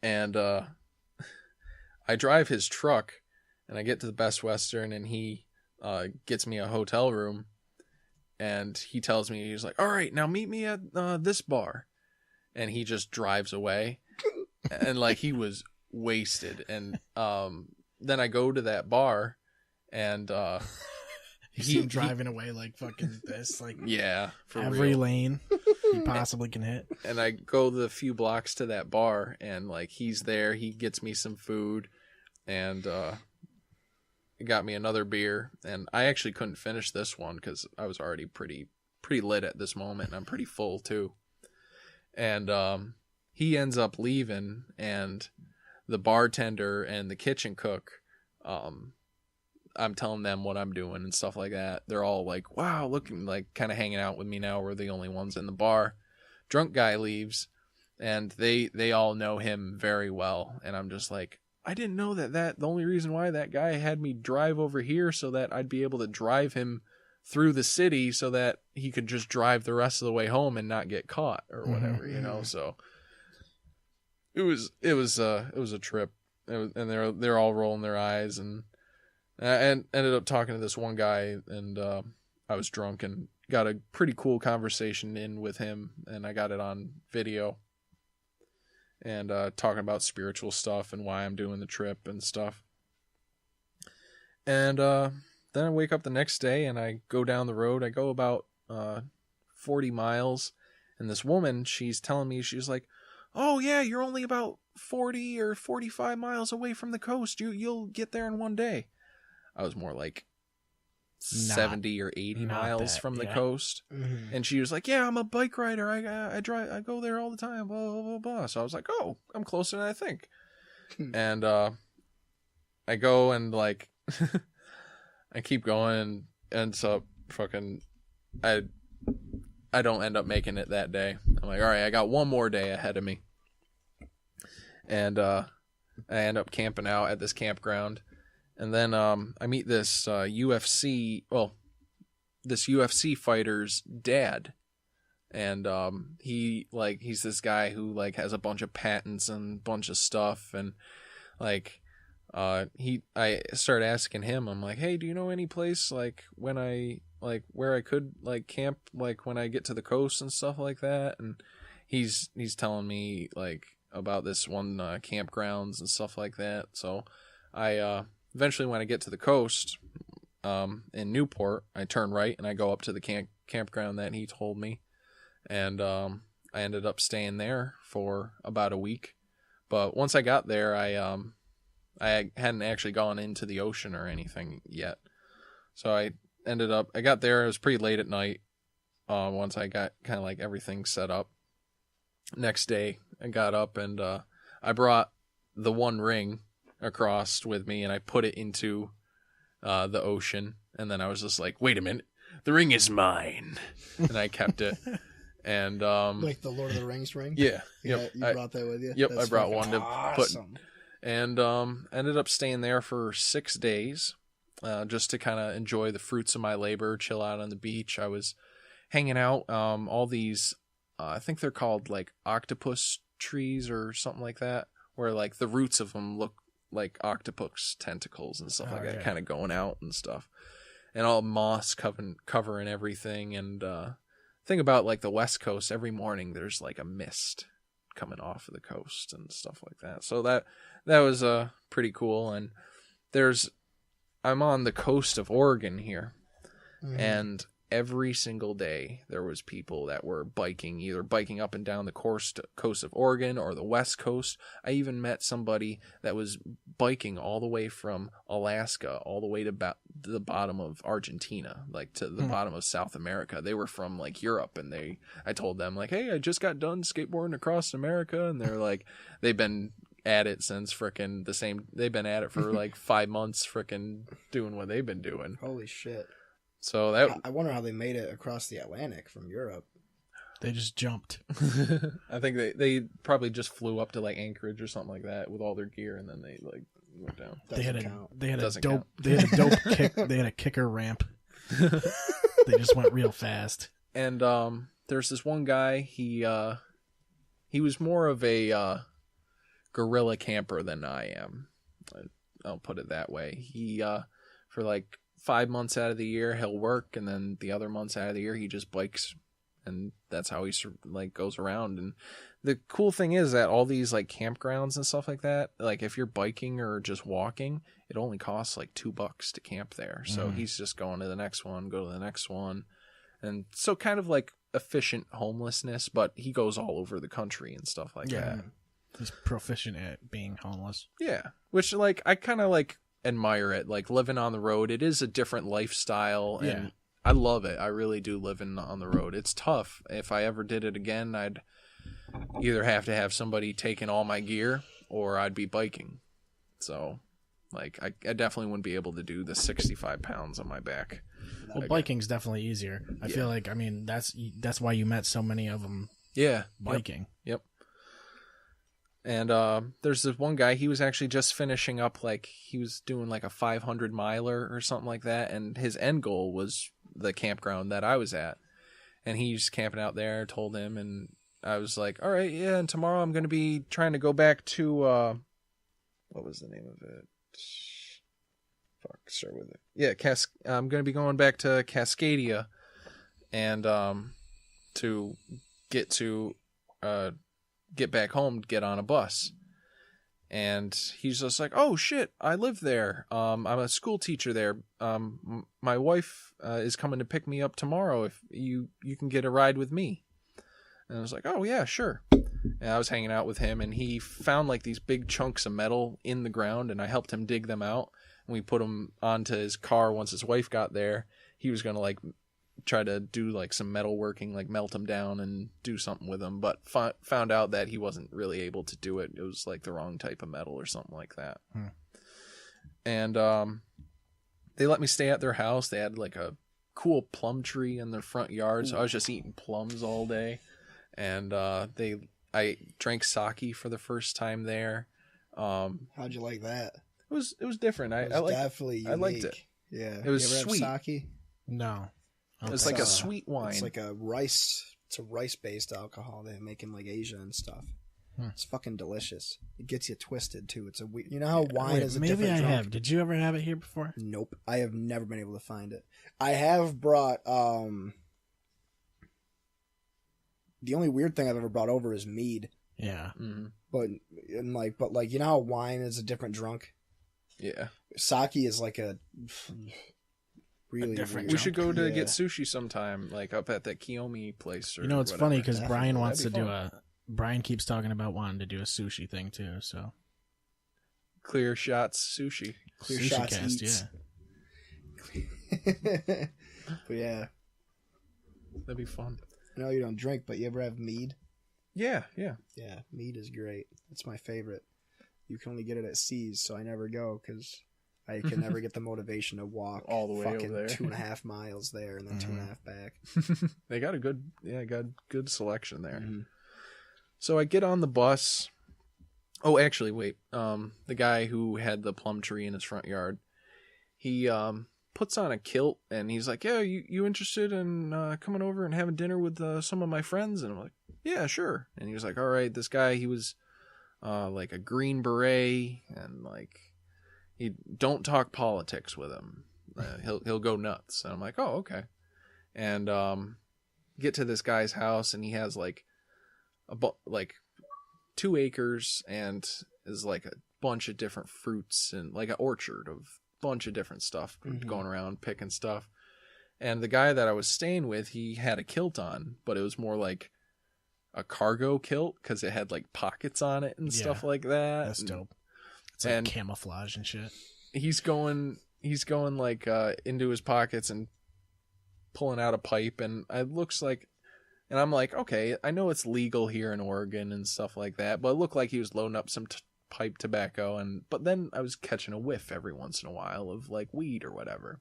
And I drive his truck and I get to the Best Western and he gets me a hotel room. And he tells me, he's like, all right, now meet me at this bar. And he just drives away. And like he was wasted. And then I go to that bar and he's driving away like fucking this, like yeah, for every real. lane he possibly can hit. And I go the few blocks to that bar and like he's there, he gets me some food and got me another beer, and I actually couldn't finish this one because I was already pretty lit at this moment, and I'm pretty full too. And he ends up leaving, and the bartender and the kitchen cook, I'm telling them what I'm doing and stuff like that. They're all like, wow, looking like kind of hanging out with me now. We're the only ones in the bar. Drunk guy leaves, and they all know him very well, and I'm just like, I didn't know that the only reason why that guy had me drive over here so that I'd be able to drive him through the city so that he could just drive the rest of the way home and not get caught or whatever, you know. So it was a trip. And they're all rolling their eyes, and I ended up talking to this one guy, and I was drunk and got a pretty cool conversation in with him, and I got it on video. And talking about spiritual stuff and why I'm doing the trip and stuff. And then I wake up the next day and I go down the road. I go about 40 miles. And this woman, she's telling me, she's like, oh yeah, you're only about 40 or 45 miles away from the coast. You'll get there in one day. I was more like 70 or 80 miles from the coast. Mm-hmm. And she was like, yeah, I'm a bike rider. I go there all the time, blah, blah, blah, blah. So I was like, oh, I'm closer than I think. And I go and like, I keep going and ends up fucking, I don't end up making it that day. I'm like, all right, I got one more day ahead of me. And I end up camping out at this campground. And then I meet this UFC fighter's dad, and he's this guy who like has a bunch of patents and a bunch of stuff, and like I started asking him, I'm like, hey, do you know any place like where I could like camp like when I get to the coast and stuff like that? And he's telling me like about this one campgrounds and stuff like that. So I eventually, when I get to the coast in Newport, I turn right and I go up to the campground that he told me. And I ended up staying there for about a week. But once I got there, I hadn't actually gone into the ocean or anything yet. So I got there, it was pretty late at night once I got kind of like everything set up. Next day, I got up and I brought the one ring across with me and I put it into the ocean, and then I was just like, wait a minute, the ring is mine. And I kept it. And like the Lord of the Rings ring? Yeah. Yep. You brought that with you? Yep, That's I brought one to awesome. put. And ended up staying there for 6 days just to kind of enjoy the fruits of my labor, chill out on the beach. I was hanging out all these I think they're called like octopus trees or something like that, where like the roots of them look like octopus tentacles and stuff like that, kind of going out and stuff, and all moss covering everything. And thing about like the West Coast, every morning there's like a mist coming off of the coast and stuff like that. So that was pretty cool. And I'm on the coast of Oregon here, and every single day there was people that were biking, either biking up and down the coast of Oregon or the West Coast. I even met somebody that was biking all the way from Alaska all the way to the bottom of Argentina, like to the bottom of South America. They were from like Europe, and I told them like, hey, I just got done skateboarding across America, and they're like, they've been at it since they've been at it for like 5 months frickin' doing what they've been doing. Holy shit. So I wonder how they made it across the Atlantic from Europe. They just jumped. I think they probably just flew up to like Anchorage or something like that with all their gear, and then they like went down. They had Doesn't a count. dope kick. They had a kicker ramp. They just went real fast. And there's this one guy. He was more of a guerrilla camper than I am. I'll put it that way. He for like 5 months out of the year he'll work, and then the other months out of the year he just bikes, and that's how he like goes around. And the cool thing is that all these like campgrounds and stuff like that, like if you're biking or just walking, it only costs like $2 to camp there. So he's just going to the next one, go to the next one, and so kind of like efficient homelessness, but he goes all over the country and stuff like that. He's proficient at being homeless. Yeah, which like I kind of like admire it, like living on the road. It is a different lifestyle, and I love it. I really do living on the road. It's tough. If I ever did it again, I'd either have to have somebody taking all my gear, or I'd be biking. So like I definitely wouldn't be able to do the 65 pounds on my back. Well, biking's definitely easier. I feel like, I mean, that's why you met so many of them. Yeah, biking. Yep. And there's this one guy, he was actually just finishing up, like, he was doing like a 500 miler or something like that, and his end goal was the campground that I was at. And he's camping out there, told him, and I was like, all right, yeah, and tomorrow I'm going to be trying to go back to, what was the name of it? Start with it. Yeah, I'm going to be going back to Cascadia, and to get back home, get on a bus. And he's just like, oh shit, I live there. I'm a school teacher there. My wife is coming to pick me up tomorrow. If you can get a ride with me. And I was like, oh yeah, sure. And I was hanging out with him, and he found like these big chunks of metal in the ground, and I helped him dig them out. And we put them onto his car. Once his wife got there, he was gonna like try to do like some metal working, like melt them down and do something with them, but found out that he wasn't really able to do it. It was like the wrong type of metal or something like that. And they let me stay at their house. They had like a cool plum tree in their front yard, so I was just eating plums all day. And I drank sake for the first time there. How'd you like that? It was different. I definitely unique. I liked it. Yeah, it was you ever sweet. Have sake? No. It's like a sweet wine. It's like a rice. It's a rice-based alcohol they make in like Asia and stuff. It's fucking delicious. It gets you twisted too. It's a weird. You know how wine is a maybe different I drunk? have. Did you ever have it here before? Nope. I have never been able to find it. I have brought. The only weird thing I've ever brought over is mead. Yeah. Mm-hmm. But you know how wine is a different drunk. Yeah. Sake is like a really different weird. We should go to get sushi sometime, like up at that Kiyomi place. Or you know, it's funny because Brian wants to do fun. Brian keeps talking about wanting to do a sushi thing too. So Clear Shots Sushi. Clear sushi Shots cast, eats. yeah. But yeah, That'd be fun. I know you don't drink, but you ever have mead? Yeah. Yeah, mead is great. It's my favorite. You can only get it at C's, so I never go because I can never get the motivation to walk all the way fucking over there. 2.5 miles there and then 2.5 back. They got a good selection there. Mm-hmm. So I get on the bus. Oh, actually, wait. The guy who had the plum tree in his front yard, he puts on a kilt and he's like, "Yeah, you interested in coming over and having dinner with some of my friends?" And I'm like, "Yeah, sure." And he was like, "All right." This guy, he was like a Green Beret, and like he don't talk politics with him. He'll go nuts. And I'm like, "Oh, okay." And get to this guy's house, and he has like 2 acres and is like a bunch of different fruits and like an orchard of bunch of different stuff going around picking stuff. And the guy that I was staying with, he had a kilt on, but it was more like a cargo kilt because it had like pockets on it and stuff like that. That's dope. It's like camouflage and shit. He's going like into his pockets and pulling out a pipe, and it looks like, and I'm like, okay, I know it's legal here in Oregon and stuff like that, but it looked like he was loading up some pipe tobacco, but then I was catching a whiff every once in a while of like weed or whatever.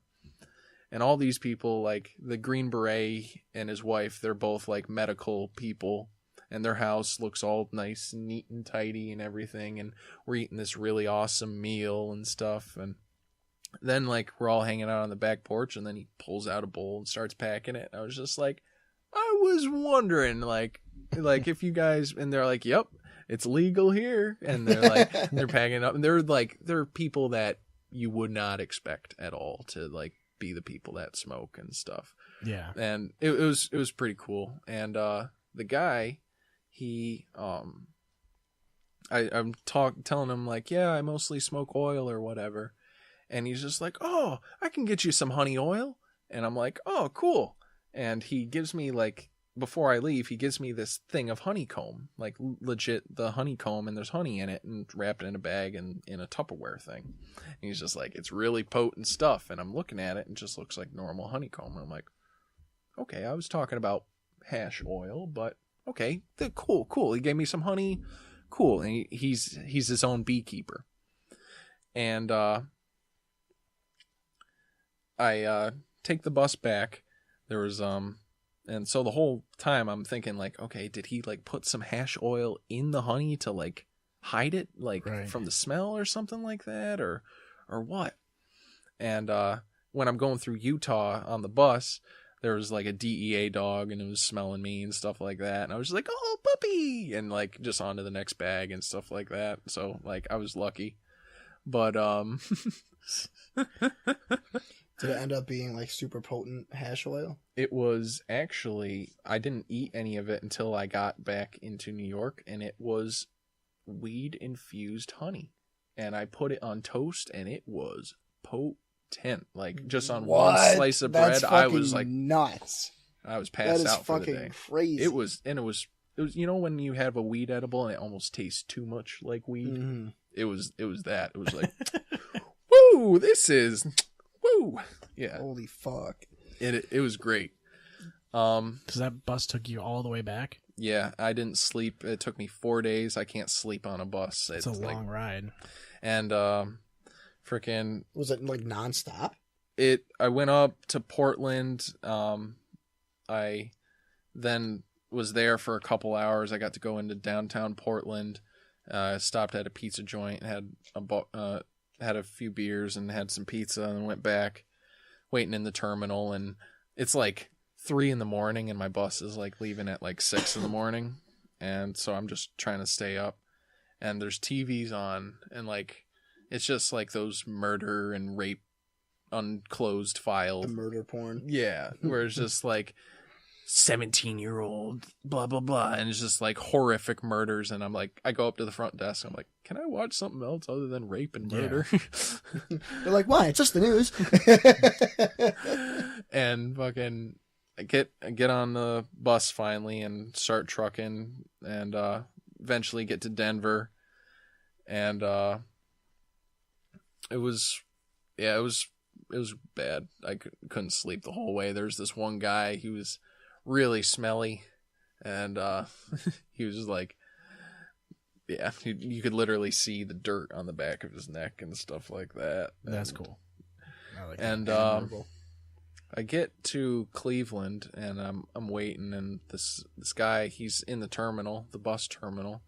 And all these people, like the Green Beret and his wife, they're both like medical people, and their house looks all nice and neat and tidy and everything, and we're eating this really awesome meal and stuff. And then like we're all hanging out on the back porch, and then he pulls out a bowl and starts packing it. I was just like, I was wondering like if you guys, and they're like, yep, it's legal here, and they're like they're packing it up, and they're people that you would not expect at all to like be the people that smoke and stuff. Yeah. And it was pretty cool. And the guy, he I'm telling him like, yeah, I mostly smoke oil or whatever. And he's just like, oh, I can get you some honey oil. And I'm like, oh, cool. And he gives me like, before I leave, he gives me this thing of honeycomb, like legit the honeycomb, and there's honey in it and wrapped in a bag and in a Tupperware thing. And he's just like, it's really potent stuff. And I'm looking at it and it just looks like normal honeycomb. And I'm like, okay, I was talking about hash oil, but okay, cool. He gave me some honey. Cool. And he's his own beekeeper. And I take the bus back. There was and so the whole time I'm thinking like, okay, did he like put some hash oil in the honey to like hide it like from the smell or something like that, or what? And when I'm going through Utah on the bus, there was like a DEA dog, and it was smelling me and stuff like that, and I was just like, oh, puppy, and like just on to the next bag and stuff like that. So like I was lucky. But did it end up being like super potent hash oil? It was actually, I didn't eat any of it until I got back into New York, and it was weed infused honey. And I put it on toast, and it was potent. Like just on one slice of bread, I was like nuts. I was passed out for the day. That is fucking crazy. It was, you know, when you have a weed edible and it almost tastes too much like weed. Mm-hmm. It was that. It was like, woo, this is. Woo! Yeah. Holy fuck. It was great. So that bus took you all the way back? Yeah, I didn't sleep. It took me 4 days. I can't sleep on a bus. It's a long ride. And freaking, was it like nonstop? I went up to Portland. I then was there for a couple hours. I got to go into downtown Portland. Stopped at a pizza joint, had a few beers and had some pizza, and went back, waiting in the terminal. And it's like 3 a.m, and my bus is like leaving at like 6 a.m. And so I'm just trying to stay up, and there's TVs on, and like, it's just like those murder and rape unclosed files. The murder porn. Yeah. Where it's just like 17-year-old, blah, blah, blah. And it's just like horrific murders. And I'm like, I go up to the front desk. I'm like, can I watch something else other than rape and murder? Yeah. They're like, why? It's just the news. And fucking I get on the bus finally and start trucking, and eventually get to Denver. And it was bad. I couldn't sleep the whole way. There's this one guy, he was really smelly, and he was just like, yeah, you could literally see the dirt on the back of his neck and stuff like that. That's cool. I like and I get to Cleveland, and I'm waiting, and this guy, he's in the terminal, the bus terminal,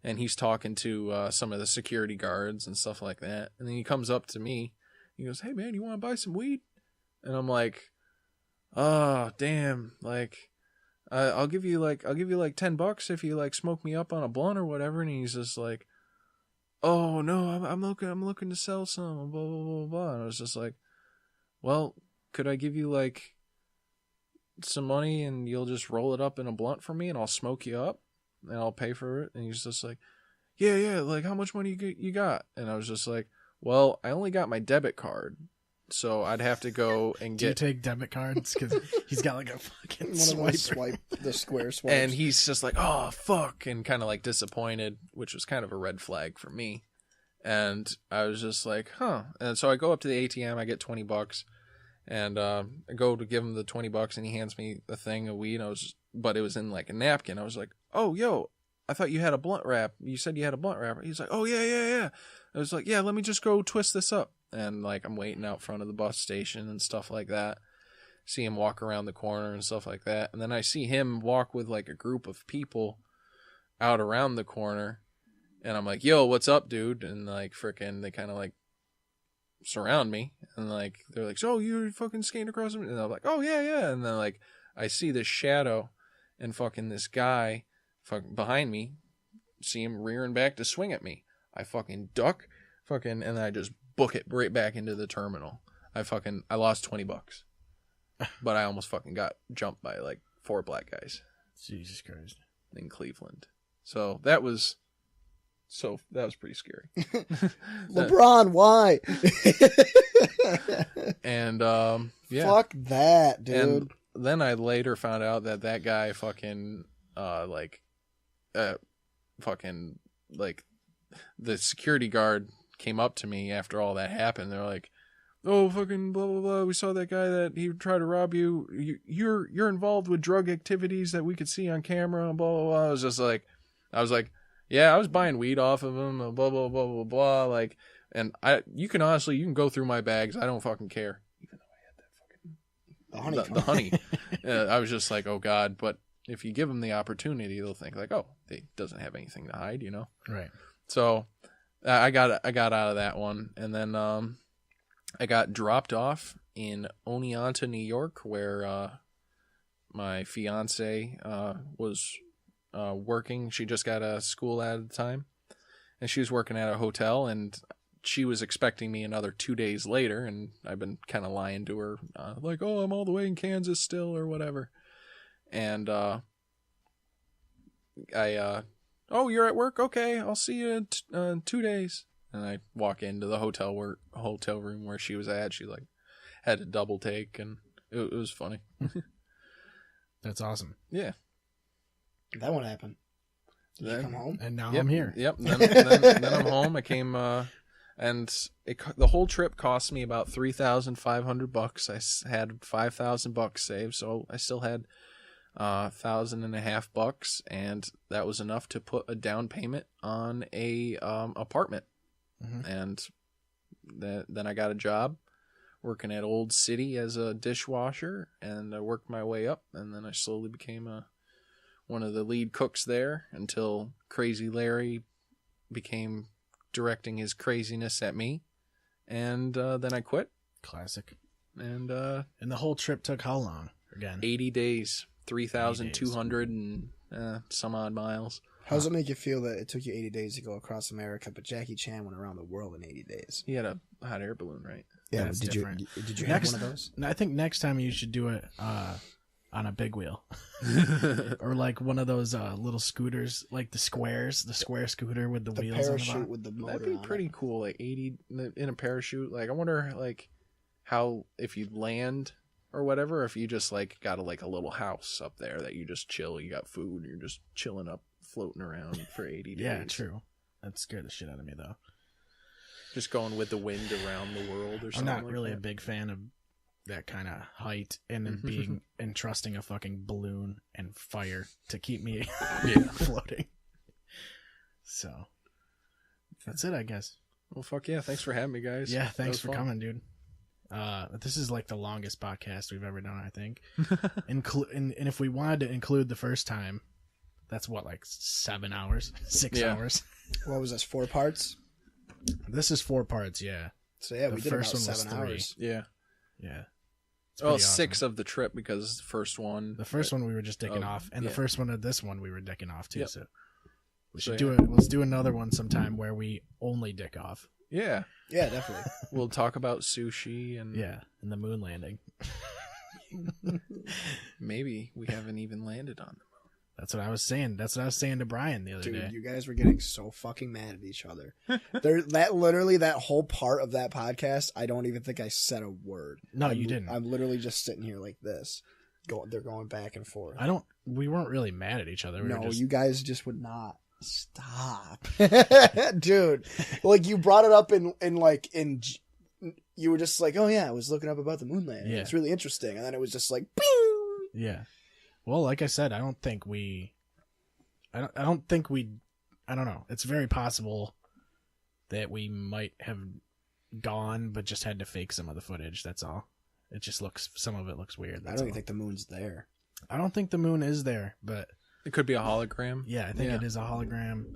and he's talking to some of the security guards and stuff like that. And then he comes up to me. He goes, "Hey man, you want to buy some weed?" And I'm like, "Oh damn! Like, I'll give you like $10 if you like smoke me up on a blunt or whatever." And he's just like, "Oh no, I'm looking to sell some, blah blah blah blah." And I was just like, "Well, could I give you like some money and you'll just roll it up in a blunt for me, and I'll smoke you up and I'll pay for it?" And he's just like, "Yeah, like how much money you got?" And I was just like, "Well, I only got my debit card, So I'd have to go and Do you get. take debit cards? Because he's got like a fucking One of those swiper. the square swipes. And he's just like, oh, fuck, and kind of like disappointed, which was kind of a red flag for me. And I was just like, huh. And so I go up to the ATM, I get $20, and I go to give him the $20, and he hands me a thing of weed. But it was in like a napkin. I was like, oh, yo, I thought you had a blunt wrap. You said you had a blunt wrapper. He's like, oh, yeah. I was like, yeah, let me just go twist this up. And like I'm waiting out front of the bus station and stuff like that. See him walk around the corner and stuff like that. And then I see him walk with like a group of people out around the corner. And I'm like, yo, what's up, dude? And like frickin' they kind of like surround me. And like they're like, so you're fucking skating across them? And I'm like, oh, yeah. And then like I see this shadow and fucking this guy fucking behind me. See him rearing back to swing at me. I fucking duck and then I just book it right back into the terminal. I lost $20. But I almost fucking got jumped by like 4 black guys. Jesus Christ. In Cleveland. So that was pretty scary. LeBron, why? And yeah. Fuck that, dude. And then I later found out that guy fucking the security guard came up to me after all that happened. They're like, oh, fucking blah, blah, blah. We saw that guy that he tried to rob you. You're involved with drug activities that we could see on camera and blah, blah, blah. I was like, yeah, I was buying weed off of him, blah, blah, blah, blah, blah. Like, and you can go through my bags. I don't fucking care. Even though I had that fucking... The honey. I was just like, oh, God. But if you give them the opportunity, they'll think like, oh, he doesn't have anything to hide, you know? Right. So I got out of that one. And then I got dropped off in Oneonta, New York, where my fiance was working. She just got a school at the time. And she was working at a hotel, and she was expecting me another 2 days later. And I've been kind of lying to her, like, oh, I'm all the way in Kansas still or whatever. And oh, you're at work? Okay, I'll see you in 2 days. And I walk into the hotel room where she was at. She like had a double take, and it was funny. That's awesome. Yeah. That one happened. Did you come home? And now Yep, I'm here. Yep. Then I'm home. I came, and the whole trip cost me about $3,500. I had $5,000 saved, so I still had $1,500, and that was enough to put a down payment on a apartment. Mm-hmm. And then I got a job working at Old City as a dishwasher, and I worked my way up, and then I slowly became one of the lead cooks there until Crazy Larry became directing his craziness at me, and then I quit. Classic. And the whole trip took how long again? 80 days. 3,200 and some odd miles. How does it make you feel that it took you 80 days to go across America, but Jackie Chan went around the world in 80 days? He had a hot air balloon, right? Yeah, that's did different. you have one of those? I think next time you should do it on a big wheel. Or like one of those little scooters, like the square scooter with the wheels on the bottom. With the motor. That'd be pretty cool, like 80 in a parachute. Like I wonder like how if you land or whatever, if you just like got a little house up there that you just chill, you got food, you're just chilling up, floating around for 80 days. Yeah, true. That scared the shit out of me though. Just going with the wind around the world or something. I'm not really a big fan of that kind of height and then being entrusting a fucking balloon and fire to keep me floating. So that's it, I guess. Well, fuck yeah. Thanks for having me, guys. Yeah, thanks for coming, dude. This is like the longest podcast we've ever done, I think. And if we wanted to include the first time, that's what, like 7 hours, 6 hours. What was this, 4 parts? This is 4 parts, yeah. So yeah, the we did first about one was 7 hours. Yeah. Yeah. Well, 6 of the trip because the first one. The first one we were just dicking off, and the first one of this one we were dicking off too. Yep. So we should do it. Let's do another one sometime where we only dick off. Yeah. Yeah, definitely. We'll talk about sushi and and the moon landing. Maybe we haven't even landed on the moon. That's what I was saying. That's what I was saying to Brian the other day. Dude, you guys were getting so fucking mad at each other. That whole part of that podcast, I don't even think I said a word. No, you didn't. I'm literally just sitting here like this. They're going back and forth. We weren't really mad at each other. You guys just would not stop. Dude, like you brought it up you were just like, oh yeah, I was looking up about the moon landing. Yeah. It's really interesting. And then it was just like, bing! Yeah. Well, like I said, I don't know. It's very possible that we might have gone, but just had to fake some of the footage. That's all. Some of it looks weird. I don't even think the moon's there. I don't think the moon is there, but it could be a hologram. Yeah, I think it is a hologram.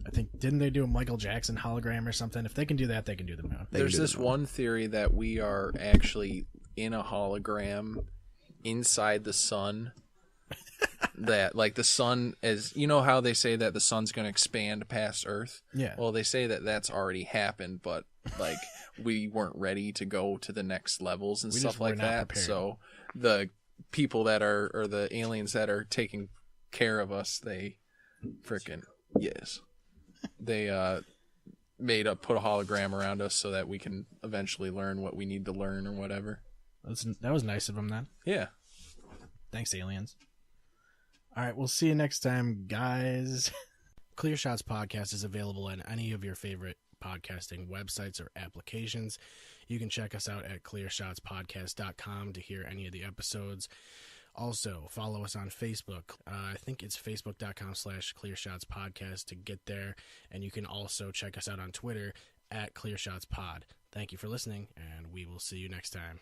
I think, didn't they do a Michael Jackson hologram or something? If they can do that, they can do the moon. There's this one theory that we are actually in a hologram inside the sun. That, like, the sun is, you know how they say that the sun's going to expand past Earth? Yeah. Well, they say that that's already happened, but, like, we weren't ready to go to the next levels and stuff like that. Prepared. So the people that are, or the aliens that are taking care of us, they freaking, yes. They put a hologram around us so that we can eventually learn what we need to learn or whatever. That was nice of them then. Yeah. Thanks, aliens. All right, we'll see you next time, guys. Clear Shots Podcast is available on any of your favorite podcasting websites or applications. You can check us out at clearshotspodcast.com to hear any of the episodes. Also, follow us on Facebook. I think it's facebook.com/clearshotspodcast to get there. And you can also check us out on Twitter at clearshotspod. Thank you for listening, and we will see you next time.